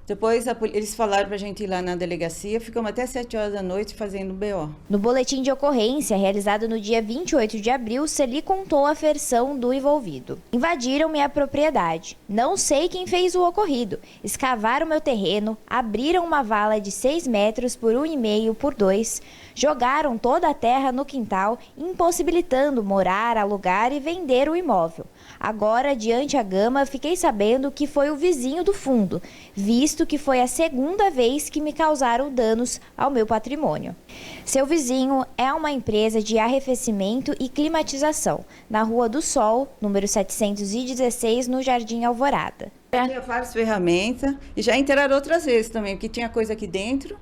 Speaker 16: Depois eles falaram para a gente ir lá na delegacia, ficamos até 7 horas da noite fazendo BO.
Speaker 14: No boletim de ocorrência, realizado no dia 28 de abril, Celi contou a versão do envolvido. Invadiram minha propriedade. Não sei quem fez o ocorrido. Escavaram meu terreno, abriram uma vala de 6 metros por 1,5 por 2, jogaram toda a terra no quintal, impossibilitando morar, alugar e vender o imóvel. Agora, diante a Gama, fiquei sabendo que foi o vizinho do fundo, visto que foi a segunda vez que me causaram danos ao meu patrimônio. Seu vizinho é uma empresa de arrefecimento e climatização, na Rua do Sol, número 716, no Jardim Alvorada.
Speaker 16: Tinha várias ferramentas e já entraram outras vezes também, porque tinha coisa aqui dentro,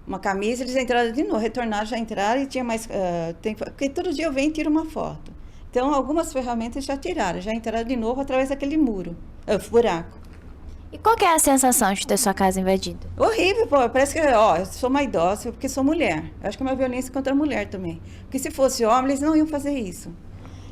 Speaker 16: uma camisa, eles entraram de novo, retornaram, já entraram e tinha mais... porque todo dia eu venho e tiro uma foto. Então, algumas ferramentas já tiraram, já entraram de novo através daquele muro, buraco.
Speaker 14: E qual que é a sensação de ter sua casa invadida?
Speaker 16: Horrível, pô. Parece que, eu sou uma idosa porque sou mulher. Eu acho que é uma violência contra a mulher também. Porque se fosse homem, eles não iam fazer isso.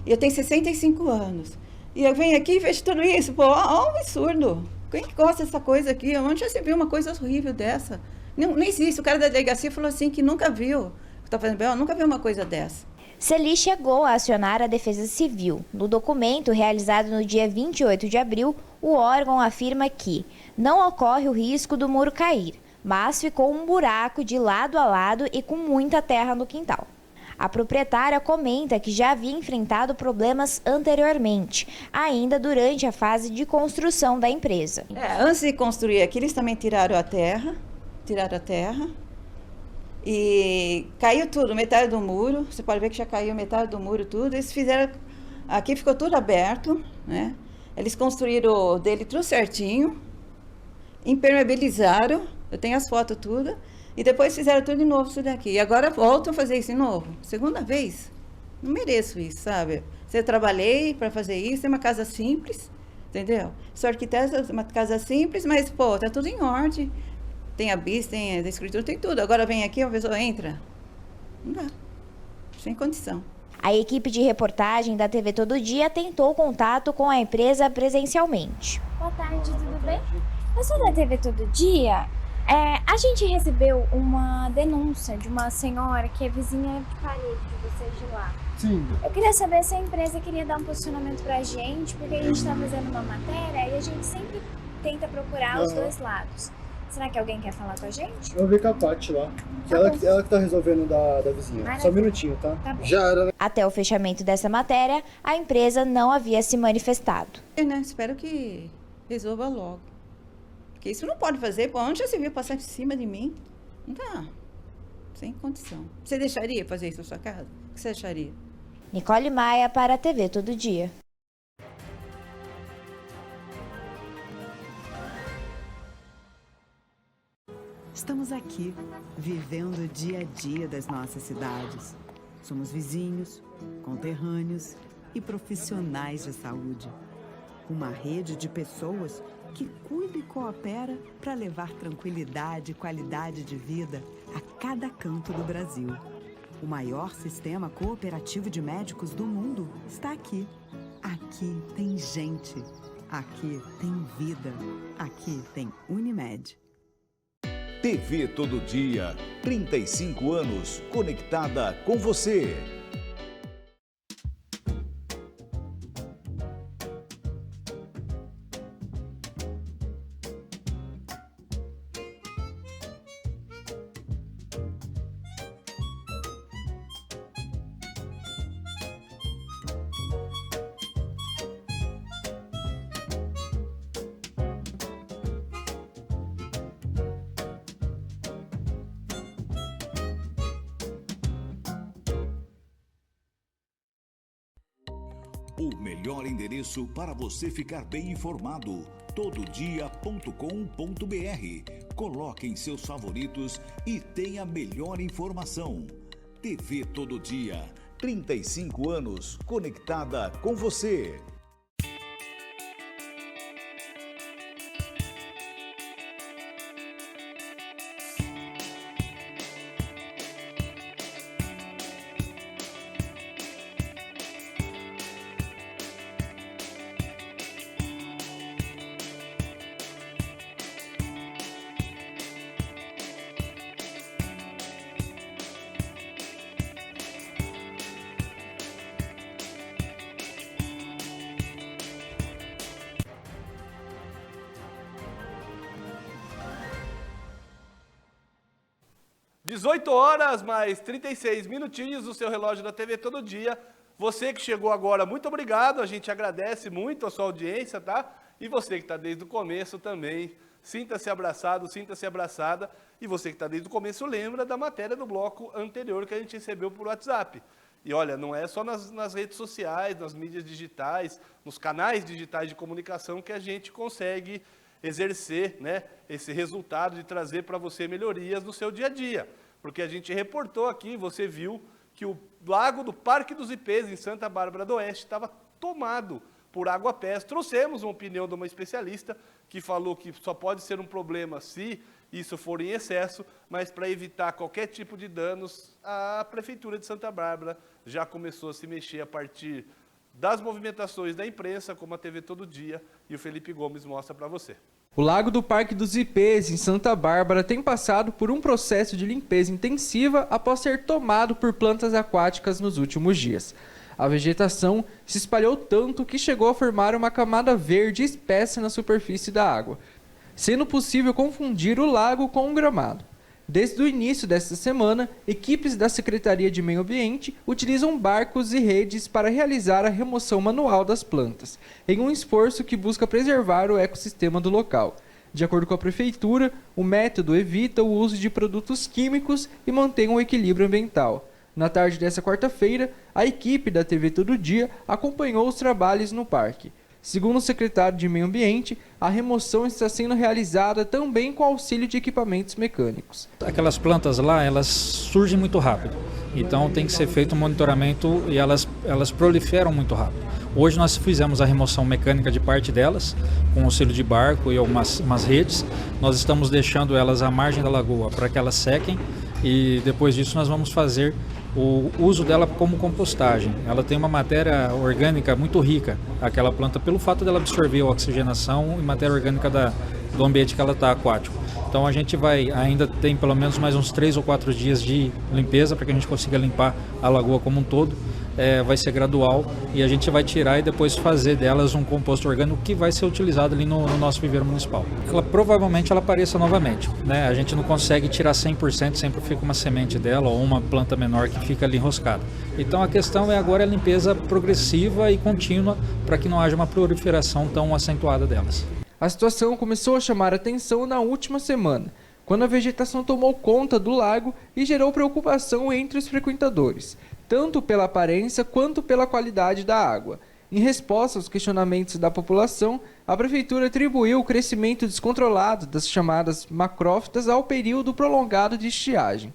Speaker 16: E eu tenho 65 anos. E eu venho aqui e vejo tudo isso, pô, um absurdo. Quem que gosta dessa coisa aqui? Onde já se viu uma coisa horrível dessa? Não existe. O cara da delegacia falou assim que nunca viu. Tá fazendo bem, nunca viu uma coisa dessa.
Speaker 14: Celi chegou a acionar a Defesa Civil. No documento realizado no dia 28 de abril, o órgão afirma que não ocorre o risco do muro cair, mas ficou um buraco de lado a lado e com muita terra no quintal. A proprietária comenta que já havia enfrentado problemas anteriormente, ainda durante a fase de construção da empresa.
Speaker 16: Antes de construir aqui, eles também tiraram a terra. E caiu tudo, metade do muro. Você pode ver que já caiu metade do muro, tudo. Eles fizeram... Aqui ficou tudo aberto, né? Eles construíram dele tudo certinho. Impermeabilizaram. Eu tenho as fotos tudo. E depois fizeram tudo de novo, isso daqui. E agora voltam a fazer isso de novo. Segunda vez. Não mereço isso, sabe? Eu trabalhei para fazer isso. É uma casa simples, entendeu? Sou arquiteta, uma casa simples, mas, pô, tá tudo em ordem. Tem a BIS, tem a escritura, tem tudo. Agora vem aqui, a pessoa entra. Não dá. Sem condição.
Speaker 14: A equipe de reportagem da TV Todo Dia tentou contato com a empresa presencialmente.
Speaker 17: Boa tarde, tudo bem? Eu sou da TV Todo Dia. A gente recebeu uma denúncia de uma senhora que é vizinha de parede de vocês de lá.
Speaker 18: Sim.
Speaker 17: Eu queria saber se a empresa queria dar um posicionamento pra gente, porque a gente está fazendo uma matéria e a gente sempre tenta procurar os dois lados. Será que alguém quer falar com a gente?
Speaker 18: Eu vou ver com a Paty lá. Que ela que tá resolvendo da vizinha.
Speaker 17: Maravilha.
Speaker 18: Só um minutinho, tá? Já era, né?
Speaker 14: Até o fechamento dessa matéria, a empresa não havia se manifestado.
Speaker 16: Espero que Resolva logo. Porque isso não pode fazer. Pô, onde já se viu passar em cima de mim? Não dá. Sem condição. Você deixaria fazer isso na sua casa? O que você acharia?
Speaker 14: Nicole Maia para a TV Todo Dia.
Speaker 1: Estamos aqui, vivendo o dia a dia das nossas cidades. Somos vizinhos, conterrâneos e profissionais de saúde. Uma rede de pessoas que cuida e coopera para levar tranquilidade e qualidade de vida a cada canto do Brasil. O maior sistema cooperativo de médicos do mundo está aqui. Aqui tem gente. Aqui tem vida. Aqui tem Unimed.
Speaker 2: TV Todo Dia, 35 anos, conectada com você.
Speaker 8: O melhor endereço para você ficar bem informado, tododia.com.br. Coloque em seus favoritos e tenha a melhor informação. TV Todo Dia,
Speaker 2: 35 anos, conectada com você.
Speaker 5: (18h mais 36 minutinhos) do seu relógio da TV Todo Dia. Você que chegou agora, muito obrigado, a gente agradece muito a sua audiência, tá? E você que está desde o começo também, sinta-se abraçado, sinta-se abraçada. E você que está desde o começo, lembra da matéria do bloco anterior que a gente recebeu por WhatsApp. E olha, não é só nas redes sociais, nas mídias digitais, nos canais digitais de comunicação que a gente consegue exercer, né, esse resultado de trazer para você melhorias no seu dia a dia. Porque a gente reportou aqui, você viu, que o lago do Parque dos Ipês, em Santa Bárbara do Oeste, estava tomado por água-pés. Trouxemos uma opinião de uma especialista que falou que só pode ser um problema se isso for em excesso, mas para evitar qualquer tipo de danos, a Prefeitura de Santa Bárbara já começou a se mexer a partir das movimentações da imprensa, como a TV Todo Dia, e o Felipe Gomes mostra para você.
Speaker 19: O Lago do Parque dos Ipês, em Santa Bárbara, tem passado por um processo de limpeza intensiva após ser tomado por plantas aquáticas nos últimos dias. A vegetação se espalhou tanto que chegou a formar uma camada verde espessa na superfície da água, sendo possível confundir o lago com um gramado. Desde o início desta semana, equipes da Secretaria de Meio Ambiente utilizam barcos e redes para realizar a remoção manual das plantas, em um esforço que busca preservar o ecossistema do local. De acordo com a Prefeitura, o método evita o uso de produtos químicos e mantém um equilíbrio ambiental. Na tarde desta quarta-feira, a equipe da TV Todo Dia acompanhou os trabalhos no parque. Segundo o secretário de Meio Ambiente, a remoção está sendo realizada também com auxílio de equipamentos mecânicos.
Speaker 20: Aquelas plantas lá, elas surgem muito rápido, então tem que ser feito um monitoramento e elas proliferam muito rápido. Hoje nós fizemos a remoção mecânica de parte delas, com auxílio de barco e umas redes. Nós estamos deixando elas à margem da lagoa para que elas sequem e depois disso nós vamos fazer o uso dela como compostagem. Ela tem uma matéria orgânica muito rica, aquela planta, pelo fato dela absorver a oxigenação e matéria orgânica do ambiente que ela está aquático. Então a gente ainda tem pelo menos mais uns 3 ou 4 dias de limpeza para que a gente consiga limpar a lagoa como um todo. Vai ser gradual e a gente vai tirar e depois fazer delas um composto orgânico que vai ser utilizado ali no nosso viveiro municipal. Provavelmente ela apareça novamente, né? A gente não consegue tirar 100%, sempre fica uma semente dela ou uma planta menor que fica ali enroscada. Então a questão agora a limpeza progressiva e contínua para que não haja uma proliferação tão acentuada delas.
Speaker 19: A situação começou a chamar atenção na última semana, quando a vegetação tomou conta do lago e gerou preocupação entre os frequentadores, tanto pela aparência quanto pela qualidade da água. Em resposta aos questionamentos da população, a prefeitura atribuiu o crescimento descontrolado das chamadas macrófitas ao período prolongado de estiagem.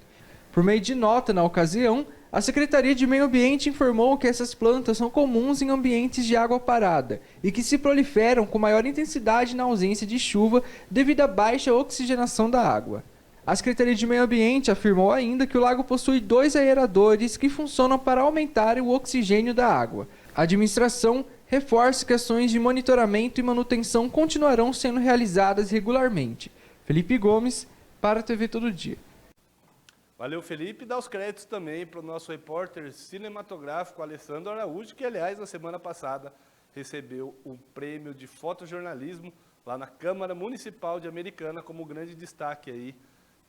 Speaker 19: Por meio de nota na ocasião, a Secretaria de Meio Ambiente informou que essas plantas são comuns em ambientes de água parada e que se proliferam com maior intensidade na ausência de chuva devido à baixa oxigenação da água. A Secretaria de Meio Ambiente afirmou ainda que o lago possui 2 aeradores que funcionam para aumentar o oxigênio da água. A administração reforça que ações de monitoramento e manutenção continuarão sendo realizadas regularmente. Felipe Gomes, para a TV Todo Dia.
Speaker 5: Valeu, Felipe. Dá os créditos também para o nosso repórter cinematográfico Alessandro Araújo, que, aliás, na semana passada recebeu o prêmio de fotojornalismo lá na Câmara Municipal de Americana, como grande destaque aí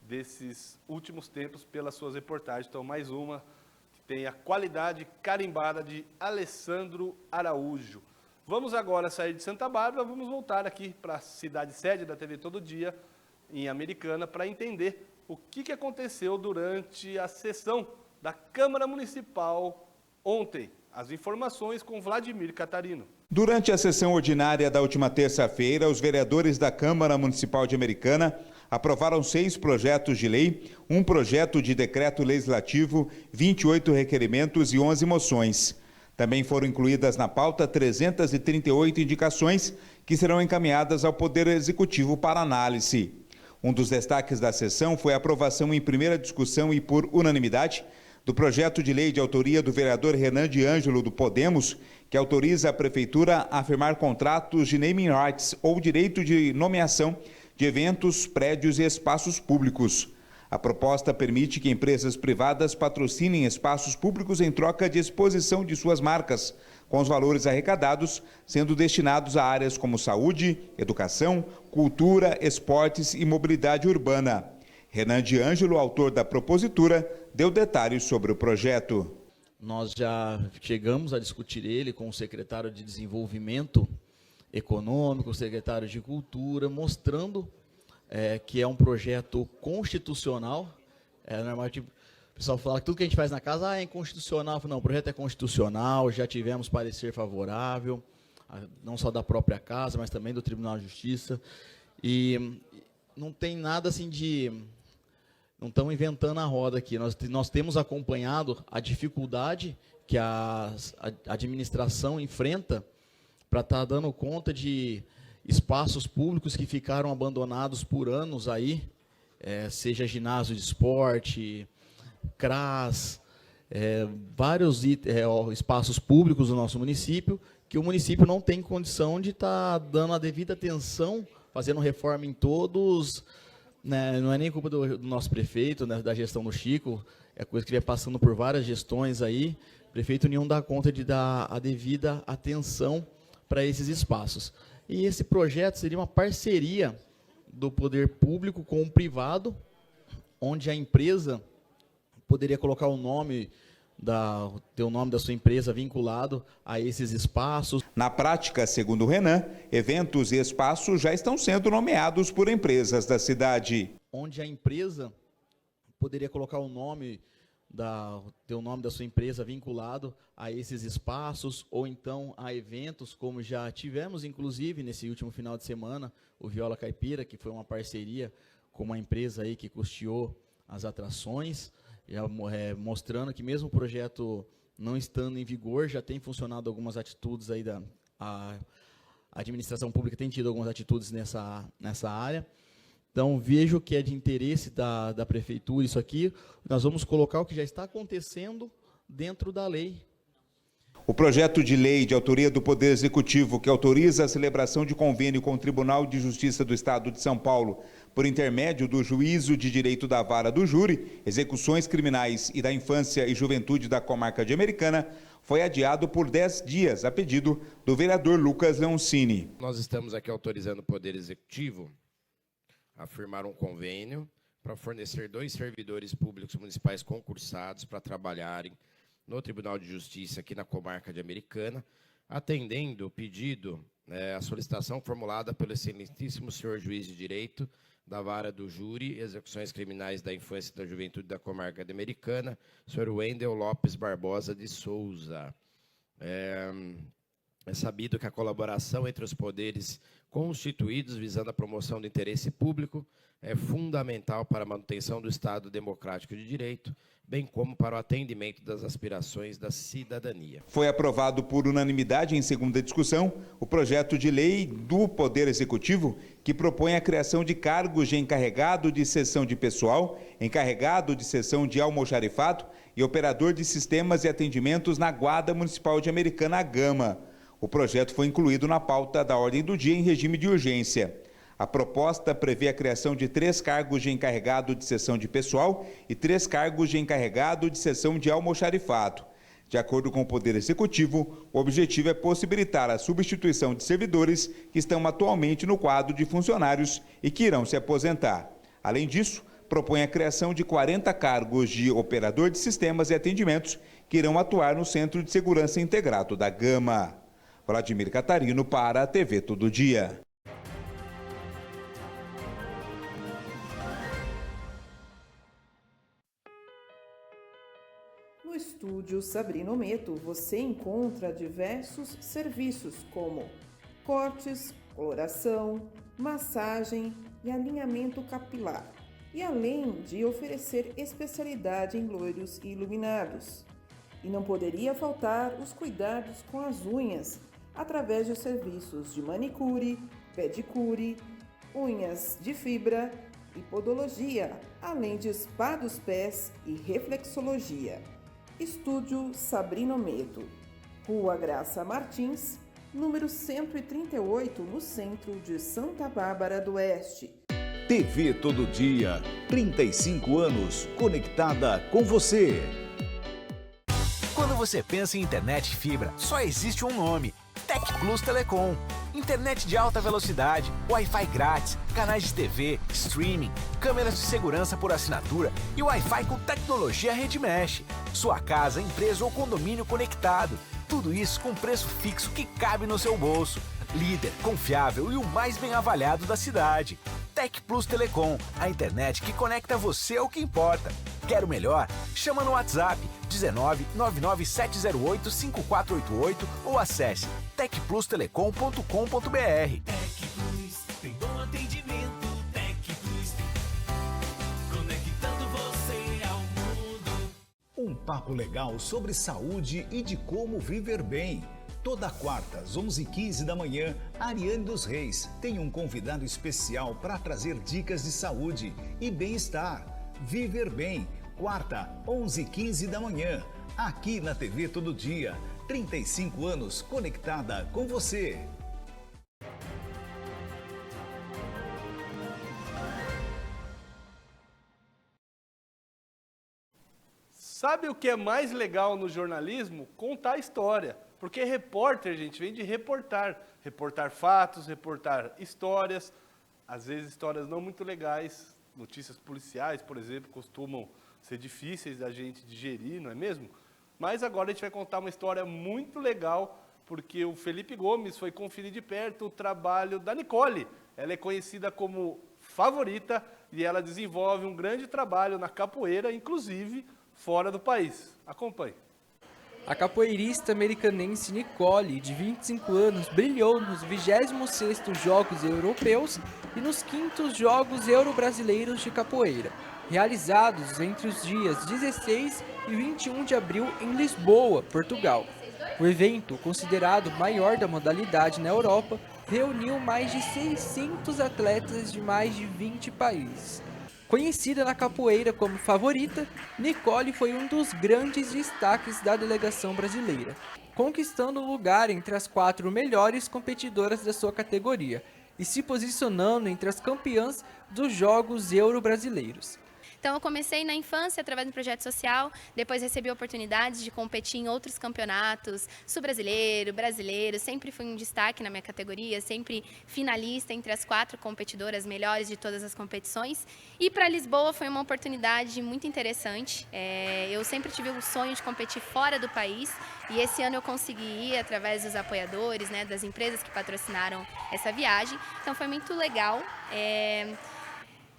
Speaker 5: desses últimos tempos pelas suas reportagens. Então, mais uma que tem a qualidade carimbada de Alessandro Araújo. Vamos agora sair de Santa Bárbara, vamos voltar aqui para a cidade sede da TV Todo Dia, em Americana, para entender o que aconteceu durante a sessão da Câmara Municipal ontem. As informações com Vladimir Catarino.
Speaker 21: Durante a sessão ordinária da última terça-feira, os vereadores da Câmara Municipal de Americana aprovaram 6 projetos de lei, um projeto de decreto legislativo, 28 requerimentos e 11 moções. Também foram incluídas na pauta 338 indicações que serão encaminhadas ao Poder Executivo para análise. Um dos destaques da sessão foi a aprovação em primeira discussão e por unanimidade do projeto de lei de autoria do vereador Renan de Ângelo, do Podemos, que autoriza a Prefeitura a firmar contratos de naming rights ou direito de nomeação de eventos, prédios e espaços públicos. A proposta permite que empresas privadas patrocinem espaços públicos em troca de exposição de suas marcas, com os valores arrecadados sendo destinados a áreas como saúde, educação, cultura, esportes e mobilidade urbana. Renan de Ângelo, autor da propositura, deu detalhes sobre o projeto.
Speaker 22: Nós já chegamos a discutir ele com o secretário de Desenvolvimento Econômico, o secretário de Cultura, mostrando que é um projeto constitucional. Normal, tipo, o pessoal fala que tudo que a gente faz na casa é inconstitucional. Não, o projeto é constitucional, já tivemos parecer favorável, não só da própria casa, mas também do Tribunal de Justiça. E não tem nada assim de... Não estamos inventando a roda aqui. Nós temos acompanhado a dificuldade que a administração enfrenta para estar dando conta de espaços públicos que ficaram abandonados por anos aí, seja ginásio de esporte, CRAS, vários espaços públicos do nosso município, que o município não tem condição de estar dando a devida atenção, fazendo reforma em todos, né? Não é nem culpa do nosso prefeito, né, da gestão do Chico, é coisa que ele é passando por várias gestões aí, o prefeito nenhum dá conta de dar a devida atenção para esses espaços. E esse projeto seria uma parceria do poder público com o privado, onde a empresa poderia colocar o nome ter o nome da sua empresa vinculado a esses espaços.
Speaker 21: Na prática, segundo o Renan, eventos e espaços já estão sendo nomeados por empresas da cidade.
Speaker 22: Onde a empresa poderia colocar o nome ter o nome da sua empresa vinculado a esses espaços, ou então a eventos, como já tivemos, inclusive, nesse último final de semana, o Viola Caipira, que foi uma parceria com uma empresa aí que custeou as atrações, já, mostrando que mesmo o projeto não estando em vigor, já tem funcionado algumas atitudes aí a administração pública tem tido algumas atitudes nessa área. Então, vejo que é de interesse da prefeitura isso aqui. Nós vamos colocar o que já está acontecendo dentro da lei.
Speaker 21: O projeto de lei de autoria do Poder Executivo, que autoriza a celebração de convênio com o Tribunal de Justiça do Estado de São Paulo, por intermédio do Juízo de Direito da Vara do Júri, Execuções Criminais e da Infância e Juventude da Comarca de Americana, foi adiado por 10 dias, a pedido do vereador Lucas Leoncini.
Speaker 23: Nós estamos aqui autorizando o Poder Executivo a firmar um convênio para fornecer 2 servidores públicos municipais concursados para trabalharem no Tribunal de Justiça aqui na Comarca de Americana, Atendendo o pedido, a solicitação formulada pelo excelentíssimo senhor juiz de direito da Vara do Júri e Execuções Criminais da Infância e da Juventude da Comarca da Americana, senhor Wendel Lopes Barbosa de Souza. É sabido que a colaboração entre os poderes constituídos visando a promoção do interesse público é fundamental para a manutenção do Estado democrático de direito, bem como para o atendimento das aspirações da cidadania.
Speaker 21: Foi aprovado por unanimidade em segunda discussão o projeto de lei do Poder Executivo que propõe a criação de cargos de encarregado de seção de pessoal, encarregado de seção de almoxarifado e operador de sistemas e atendimentos na Guarda Municipal de Americana, a Gama. O projeto foi incluído na pauta da ordem do dia em regime de urgência. A proposta prevê a criação de 3 cargos de encarregado de seção de pessoal e 3 cargos de encarregado de seção de almoxarifado. De acordo com o Poder Executivo, o objetivo é possibilitar a substituição de servidores que estão atualmente no quadro de funcionários e que irão se aposentar. Além disso, propõe a criação de 40 cargos de operador de sistemas e atendimentos que irão atuar no Centro de Segurança Integrado da Gama. Vladimir Catarino para a TV Todo Dia.
Speaker 3: No estúdio Sabrina Ometo, você encontra diversos serviços como cortes, coloração, massagem e alinhamento capilar, e além de oferecer especialidade em loiros e iluminados. E não poderia faltar os cuidados com as unhas, através de serviços de manicure, pedicure, unhas de fibra e podologia, além de spa dos pés e reflexologia. Estúdio Sabrina Ometo, Rua Graça Martins, número 138, no centro de Santa Bárbara do Oeste.
Speaker 2: TV Todo Dia, 35 anos conectada com você.
Speaker 4: Quando você pensa em internet fibra, só existe um nome: Tec Plus Telecom. Internet de alta velocidade, Wi-Fi grátis, canais de TV, streaming, câmeras de segurança por assinatura e Wi-Fi com tecnologia Rede Mesh. Sua casa, empresa ou condomínio conectado. Tudo isso com preço fixo que cabe no seu bolso. Líder, confiável e o mais bem avaliado da cidade. Tec Plus Telecom, a internet que conecta você ao que importa. Quer o melhor? Chama no WhatsApp 19 99708 5488 ou acesse tecplustelecom.com.br. Tec Plus tem bom atendimento. Tec Plus conectando você ao mundo.
Speaker 2: Um papo legal sobre saúde e de como viver bem. Toda quarta, às 11h15 da manhã, Ariane dos Reis tem um convidado especial para trazer dicas de saúde e bem-estar. Viver Bem, quarta, 11h15 da manhã, aqui na TV Todo Dia. 35 anos conectada com você.
Speaker 5: Sabe o que é mais legal no jornalismo? Contar história. Porque repórter, gente, vem de reportar. Reportar fatos, reportar histórias. Às vezes histórias não muito legais. Notícias policiais, por exemplo, costumam ser difíceis da gente digerir, não é mesmo? Mas agora a gente vai contar uma história muito legal, porque o Felipe Gomes foi conferir de perto o trabalho da Nicole. Ela é conhecida como Favorita e ela desenvolve um grande trabalho na capoeira, inclusive fora do país. Acompanhe.
Speaker 19: A capoeirista americanense Nicole, de 25 anos, brilhou nos 26º Jogos Europeus e nos 5º Jogos Euro-Brasileiros de Capoeira, realizados entre os dias 16 e 21 de abril em Lisboa, Portugal. O evento, considerado o maior da modalidade na Europa, reuniu mais de 600 atletas de mais de 20 países. Conhecida na capoeira como Favorita, Nicole foi um dos grandes destaques da delegação brasileira, conquistando o lugar entre as 4 melhores competidoras da sua categoria e se posicionando entre as campeãs dos Jogos Euro-Brasileiros.
Speaker 6: Então eu comecei na infância através do projeto social, depois recebi oportunidades de competir em outros campeonatos, sul-brasileiro, brasileiro, sempre fui um destaque na minha categoria, sempre finalista entre as 4 competidoras melhores de todas as competições. E para Lisboa foi uma oportunidade muito interessante. Eu sempre tive o sonho de competir fora do país e esse ano eu consegui ir através dos apoiadores, né, das empresas que patrocinaram essa viagem. Então foi muito legal.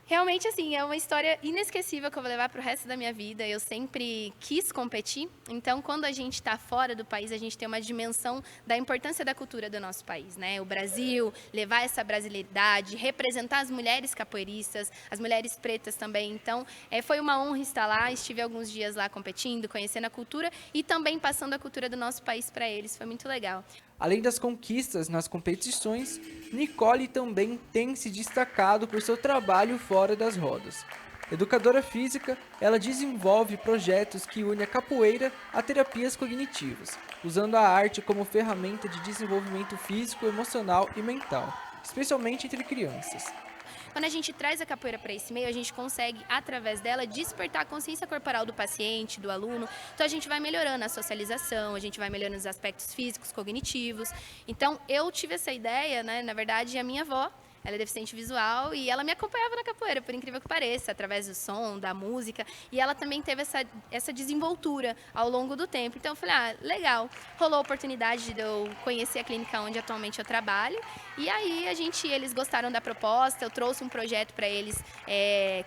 Speaker 6: Realmente, assim, é uma história inesquecível que eu vou levar para o resto da minha vida. Eu sempre quis competir, então quando a gente está fora do país, a gente tem uma dimensão da importância da cultura do nosso país, né? O Brasil, levar essa brasileiridade, representar as mulheres capoeiristas, as mulheres pretas também. Então, foi uma honra estar lá, estive alguns dias lá competindo, conhecendo a cultura e também passando a cultura do nosso país para eles. Foi muito legal.
Speaker 19: Além das conquistas nas competições, Nicole também tem se destacado por seu trabalho fora das rodas. Educadora física, ela desenvolve projetos que unem a capoeira a terapias cognitivas, usando a arte como ferramenta de desenvolvimento físico, emocional e mental, especialmente entre crianças.
Speaker 6: Quando a gente traz a capoeira para esse meio, a gente consegue, através dela, despertar a consciência corporal do paciente, do aluno. Então, a gente vai melhorando a socialização, a gente vai melhorando os aspectos físicos, cognitivos. Então, eu tive essa ideia, né? Na verdade, a minha avó, ela é deficiente visual e ela me acompanhava na capoeira, por incrível que pareça, através do som, da música. E ela também teve essa desenvoltura ao longo do tempo. Então eu falei, legal. Rolou a oportunidade de eu conhecer a clínica onde atualmente eu trabalho. E aí eles gostaram da proposta, eu trouxe um projeto para eles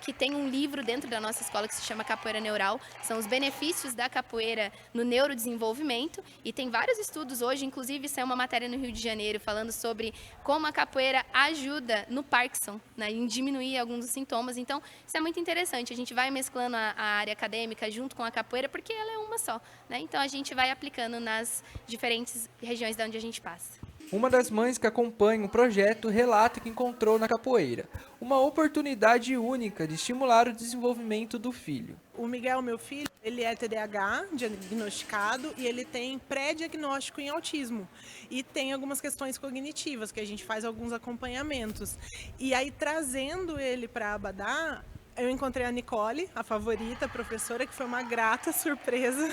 Speaker 6: que tem um livro dentro da nossa escola que se chama Capoeira Neural. São os benefícios da capoeira no neurodesenvolvimento. E tem vários estudos hoje, inclusive saiu uma matéria no Rio de Janeiro falando sobre como a capoeira ajuda no Parkinson, né, em diminuir alguns dos sintomas. Então, isso é muito interessante. A gente vai mesclando a área acadêmica junto com a capoeira, porque ela é uma só, né? Então, a gente vai aplicando nas diferentes regiões de onde a gente passa.
Speaker 19: Uma das mães que acompanha o projeto relata que encontrou na capoeira uma oportunidade única de estimular o desenvolvimento do filho.
Speaker 7: O Miguel, meu filho, ele é TDAH diagnosticado e ele tem pré-diagnóstico em autismo. E tem algumas questões cognitivas, que a gente faz alguns acompanhamentos. E aí, trazendo ele para Abadá, eu encontrei a Nicole, a favorita, a professora, que foi uma grata surpresa.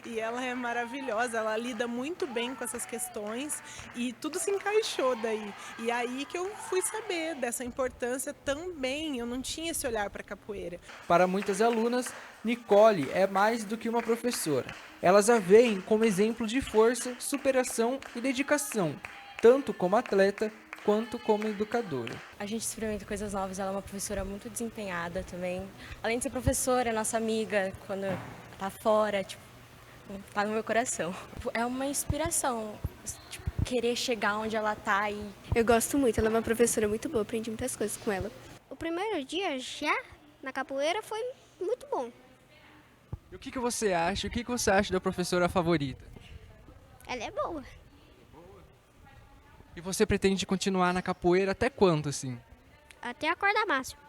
Speaker 7: E ela é maravilhosa, ela lida muito bem com essas questões e tudo se encaixou daí. E aí que eu fui saber dessa importância também, eu não tinha esse olhar para a capoeira.
Speaker 19: Para muitas alunas, Nicole é mais do que uma professora. Elas a veem como exemplo de força, superação e dedicação, tanto como atleta quanto como educadora.
Speaker 9: A gente experimenta coisas novas, ela é uma professora muito desempenhada também. Além de ser professora, é nossa amiga, quando tá fora, tá no meu coração. É uma inspiração, querer chegar onde ela tá e...
Speaker 24: Eu gosto muito, ela é uma professora muito boa, aprendi muitas coisas com ela. O primeiro dia já na capoeira foi muito bom.
Speaker 19: E o que você acha? O que você acha da professora favorita?
Speaker 24: Ela é boa.
Speaker 19: E você pretende continuar na capoeira até quando, assim?
Speaker 24: Até a corda máxima.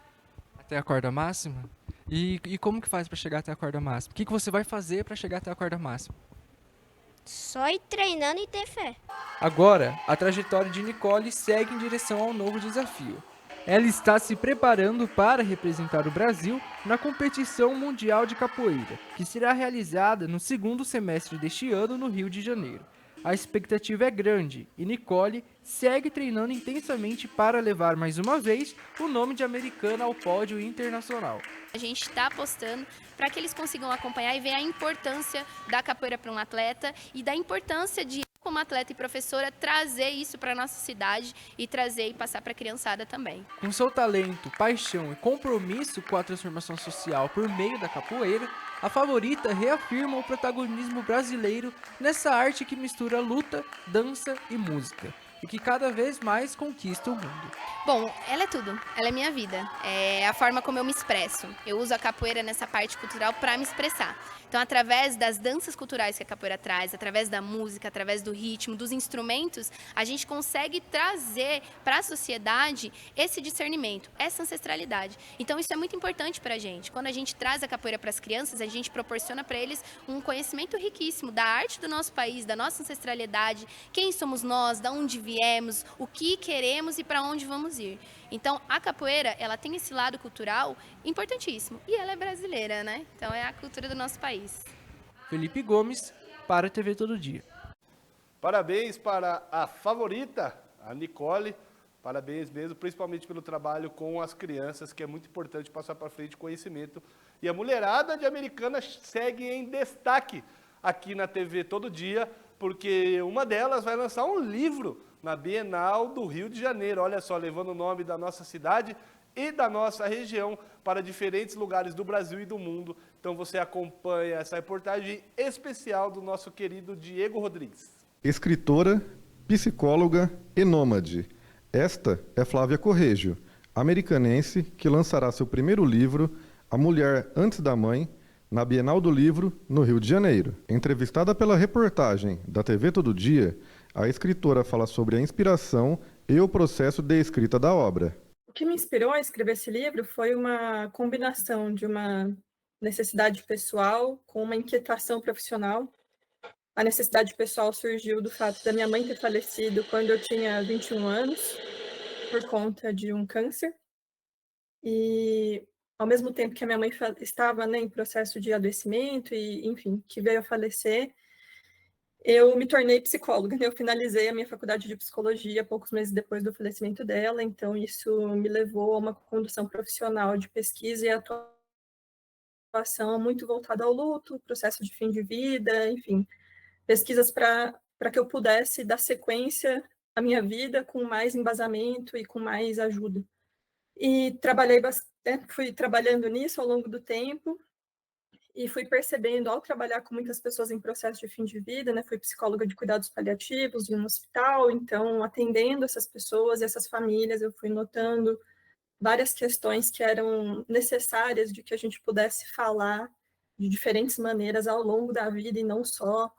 Speaker 19: Até a corda máxima? E como que faz para chegar até a corda máxima? O que você vai fazer para chegar até a corda máxima?
Speaker 24: Só ir treinando e ter fé.
Speaker 19: Agora, a trajetória de Nicole segue em direção ao novo desafio. Ela está se preparando para representar o Brasil na competição mundial de capoeira, que será realizada no segundo semestre deste ano no Rio de Janeiro. A expectativa é grande e Nicole segue treinando intensamente para levar mais uma vez o nome de Americana ao pódio internacional.
Speaker 6: A gente está apostando para que eles consigam acompanhar e ver a importância da capoeira para um atleta e da importância de, como atleta e professora, trazer isso para a nossa cidade e trazer e passar para a criançada também.
Speaker 19: Com seu talento, paixão e compromisso com a transformação social por meio da capoeira, a favorita reafirma o protagonismo brasileiro nessa arte que mistura luta, dança e música, e que cada vez mais conquista o mundo.
Speaker 6: Bom, ela é tudo, ela é minha vida, é a forma como eu me expresso. Eu uso a capoeira nessa parte cultural para me expressar. Então, através das danças culturais que a capoeira traz, através da música, através do ritmo, dos instrumentos, a gente consegue trazer para a sociedade esse discernimento, essa ancestralidade. Então, isso é muito importante para a gente. Quando a gente traz a capoeira para as crianças, a gente proporciona para eles um conhecimento riquíssimo da arte do nosso país, da nossa ancestralidade, quem somos nós, de onde viemos, viemos, o que queremos e para onde vamos ir. Então, a capoeira, ela tem esse lado cultural importantíssimo. E ela é brasileira, né? Então, é a cultura do nosso país.
Speaker 19: Felipe Gomes, para a TV Todo Dia.
Speaker 5: Parabéns para a favorita, a Nicole. Parabéns mesmo, principalmente pelo trabalho com as crianças, que é muito importante passar para frente conhecimento. E a mulherada de Americana segue em destaque aqui na TV Todo Dia, porque uma delas vai lançar um livro na Bienal do Rio de Janeiro. Olha só, levando o nome da nossa cidade e da nossa região para diferentes lugares do Brasil e do mundo. Então você acompanha essa reportagem especial do nosso querido Diego Rodrigues.
Speaker 10: Escritora, psicóloga e nômade. Esta é Flávia Correggio, americanense que lançará seu primeiro livro, A Mulher Antes da Mãe, na Bienal do Livro, no Rio de Janeiro. Entrevistada pela reportagem da TV Todo Dia, a escritora fala sobre a inspiração e o processo de escrita da obra.
Speaker 11: O que me inspirou a escrever esse livro foi uma combinação de uma necessidade pessoal com uma inquietação profissional. A necessidade pessoal surgiu do fato da minha mãe ter falecido quando eu tinha 21 anos, por conta de um câncer. E, ao mesmo tempo que a minha mãe estava, né, em processo de adoecimento e, enfim, que veio a falecer, eu me tornei psicóloga. Eu finalizei a minha faculdade de psicologia poucos meses depois do falecimento dela, então isso me levou a uma condução profissional de pesquisa e atuação muito voltada ao luto, processo de fim de vida, enfim, pesquisas para que eu pudesse dar sequência à minha vida com mais embasamento e com mais ajuda. E trabalhei bastante, fui trabalhando nisso ao longo do tempo, e fui percebendo, ao trabalhar com muitas pessoas em processo de fim de vida, né, fui psicóloga de cuidados paliativos em um hospital, então, atendendo essas pessoas e essas famílias, eu fui notando várias questões que eram necessárias de que a gente pudesse falar de diferentes maneiras ao longo da vida e não só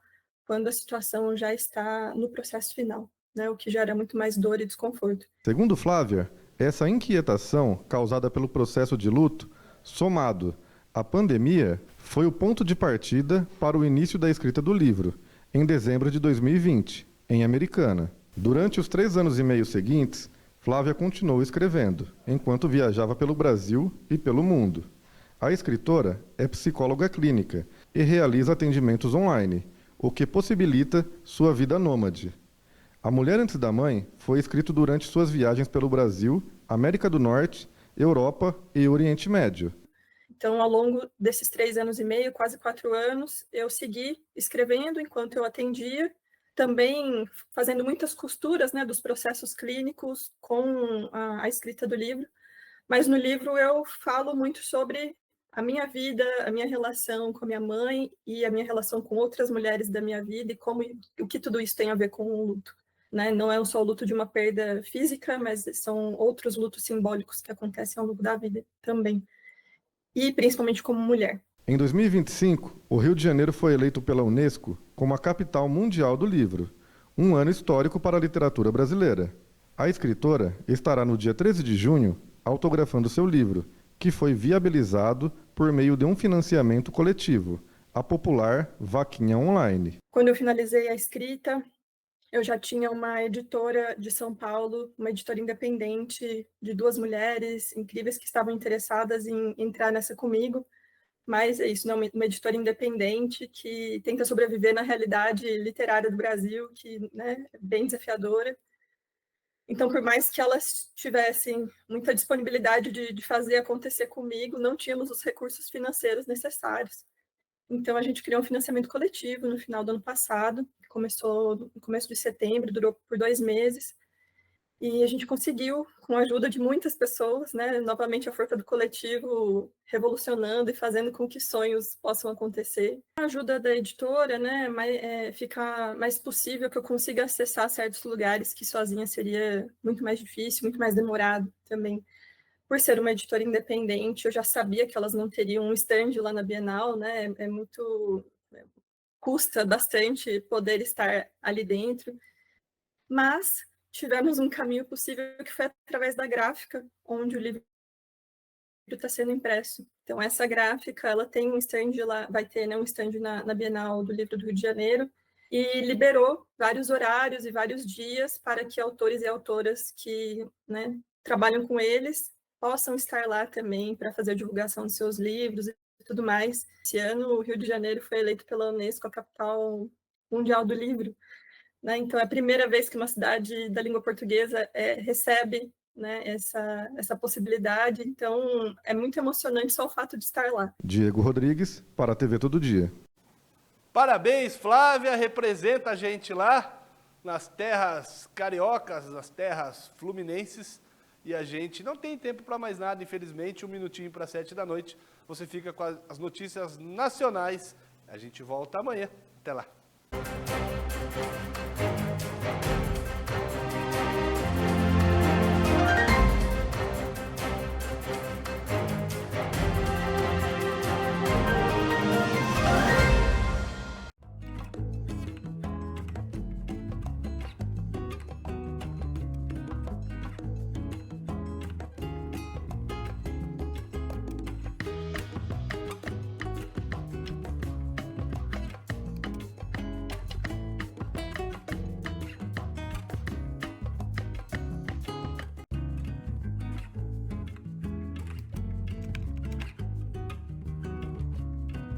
Speaker 11: quando a situação já está no processo final, né, o que gera muito mais dor e desconforto.
Speaker 10: Segundo Flávia, essa inquietação causada pelo processo de luto, somado à pandemia, foi o ponto de partida para o início da escrita do livro, em dezembro de 2020, em Americana. Durante os 3 anos e meio seguintes, Flávia continuou escrevendo, enquanto viajava pelo Brasil e pelo mundo. A escritora é psicóloga clínica e realiza atendimentos online, o que possibilita sua vida nômade. A Mulher Antes da Mãe foi escrito durante suas viagens pelo Brasil, América do Norte, Europa e Oriente Médio.
Speaker 11: Então, ao longo desses 3 anos e meio, quase 4 anos, eu segui escrevendo enquanto eu atendia, também fazendo muitas costuras, né, dos processos clínicos com a escrita do livro. Mas no livro eu falo muito sobre a minha vida, a minha relação com a minha mãe e a minha relação com outras mulheres da minha vida e o que tudo isso tem a ver com o luto. Né? Não é só o luto de uma perda física, mas são outros lutos simbólicos que acontecem ao longo da vida também. E principalmente como mulher.
Speaker 10: Em 2025, o Rio de Janeiro foi eleito pela Unesco como a capital mundial do livro, um ano histórico para a literatura brasileira. A escritora estará no dia 13 de junho autografando seu livro, que foi viabilizado por meio de um financiamento coletivo, a popular Vaquinha Online.
Speaker 11: Quando eu finalizei a escrita, eu já tinha uma editora de São Paulo, uma editora independente de 2 mulheres incríveis que estavam interessadas em entrar nessa comigo, mas é isso, não, uma editora independente que tenta sobreviver na realidade literária do Brasil, que, né, é bem desafiadora. Então, por mais que elas tivessem muita disponibilidade de fazer acontecer comigo, não tínhamos os recursos financeiros necessários. Então, a gente criou um financiamento coletivo no final do ano passado, começou no começo de setembro, durou por 2 meses, e a gente conseguiu, com a ajuda de muitas pessoas, né, novamente a força do coletivo revolucionando e fazendo com que sonhos possam acontecer. Com a ajuda da editora, né, fica mais possível que eu consiga acessar certos lugares que sozinha seria muito mais difícil, muito mais demorado também. Por ser uma editora independente, eu já sabia que elas não teriam um stand lá na Bienal, né, custa bastante poder estar ali dentro, mas tivemos um caminho possível que foi através da gráfica, onde o livro está sendo impresso. Então, essa gráfica, ela tem um stand lá, vai ter, né, um stand na Bienal do Livro do Rio de Janeiro, e liberou vários horários e vários dias para que autores e autoras que, né, trabalham com eles possam estar lá também para fazer a divulgação de seus livros e tudo mais. Esse ano, o Rio de Janeiro foi eleito pela Unesco a capital mundial do livro, né? Então, é a primeira vez que uma cidade da língua portuguesa recebe, né, essa possibilidade. Então, é muito emocionante só o fato de estar lá.
Speaker 10: Diego Rodrigues, para a TV Todo Dia.
Speaker 5: Parabéns, Flávia, representa a gente lá nas terras cariocas, nas terras fluminenses. E a gente não tem tempo para mais nada, infelizmente, 1 minutinho para 7 da noite. Você fica com as notícias nacionais. A gente volta amanhã. Até lá.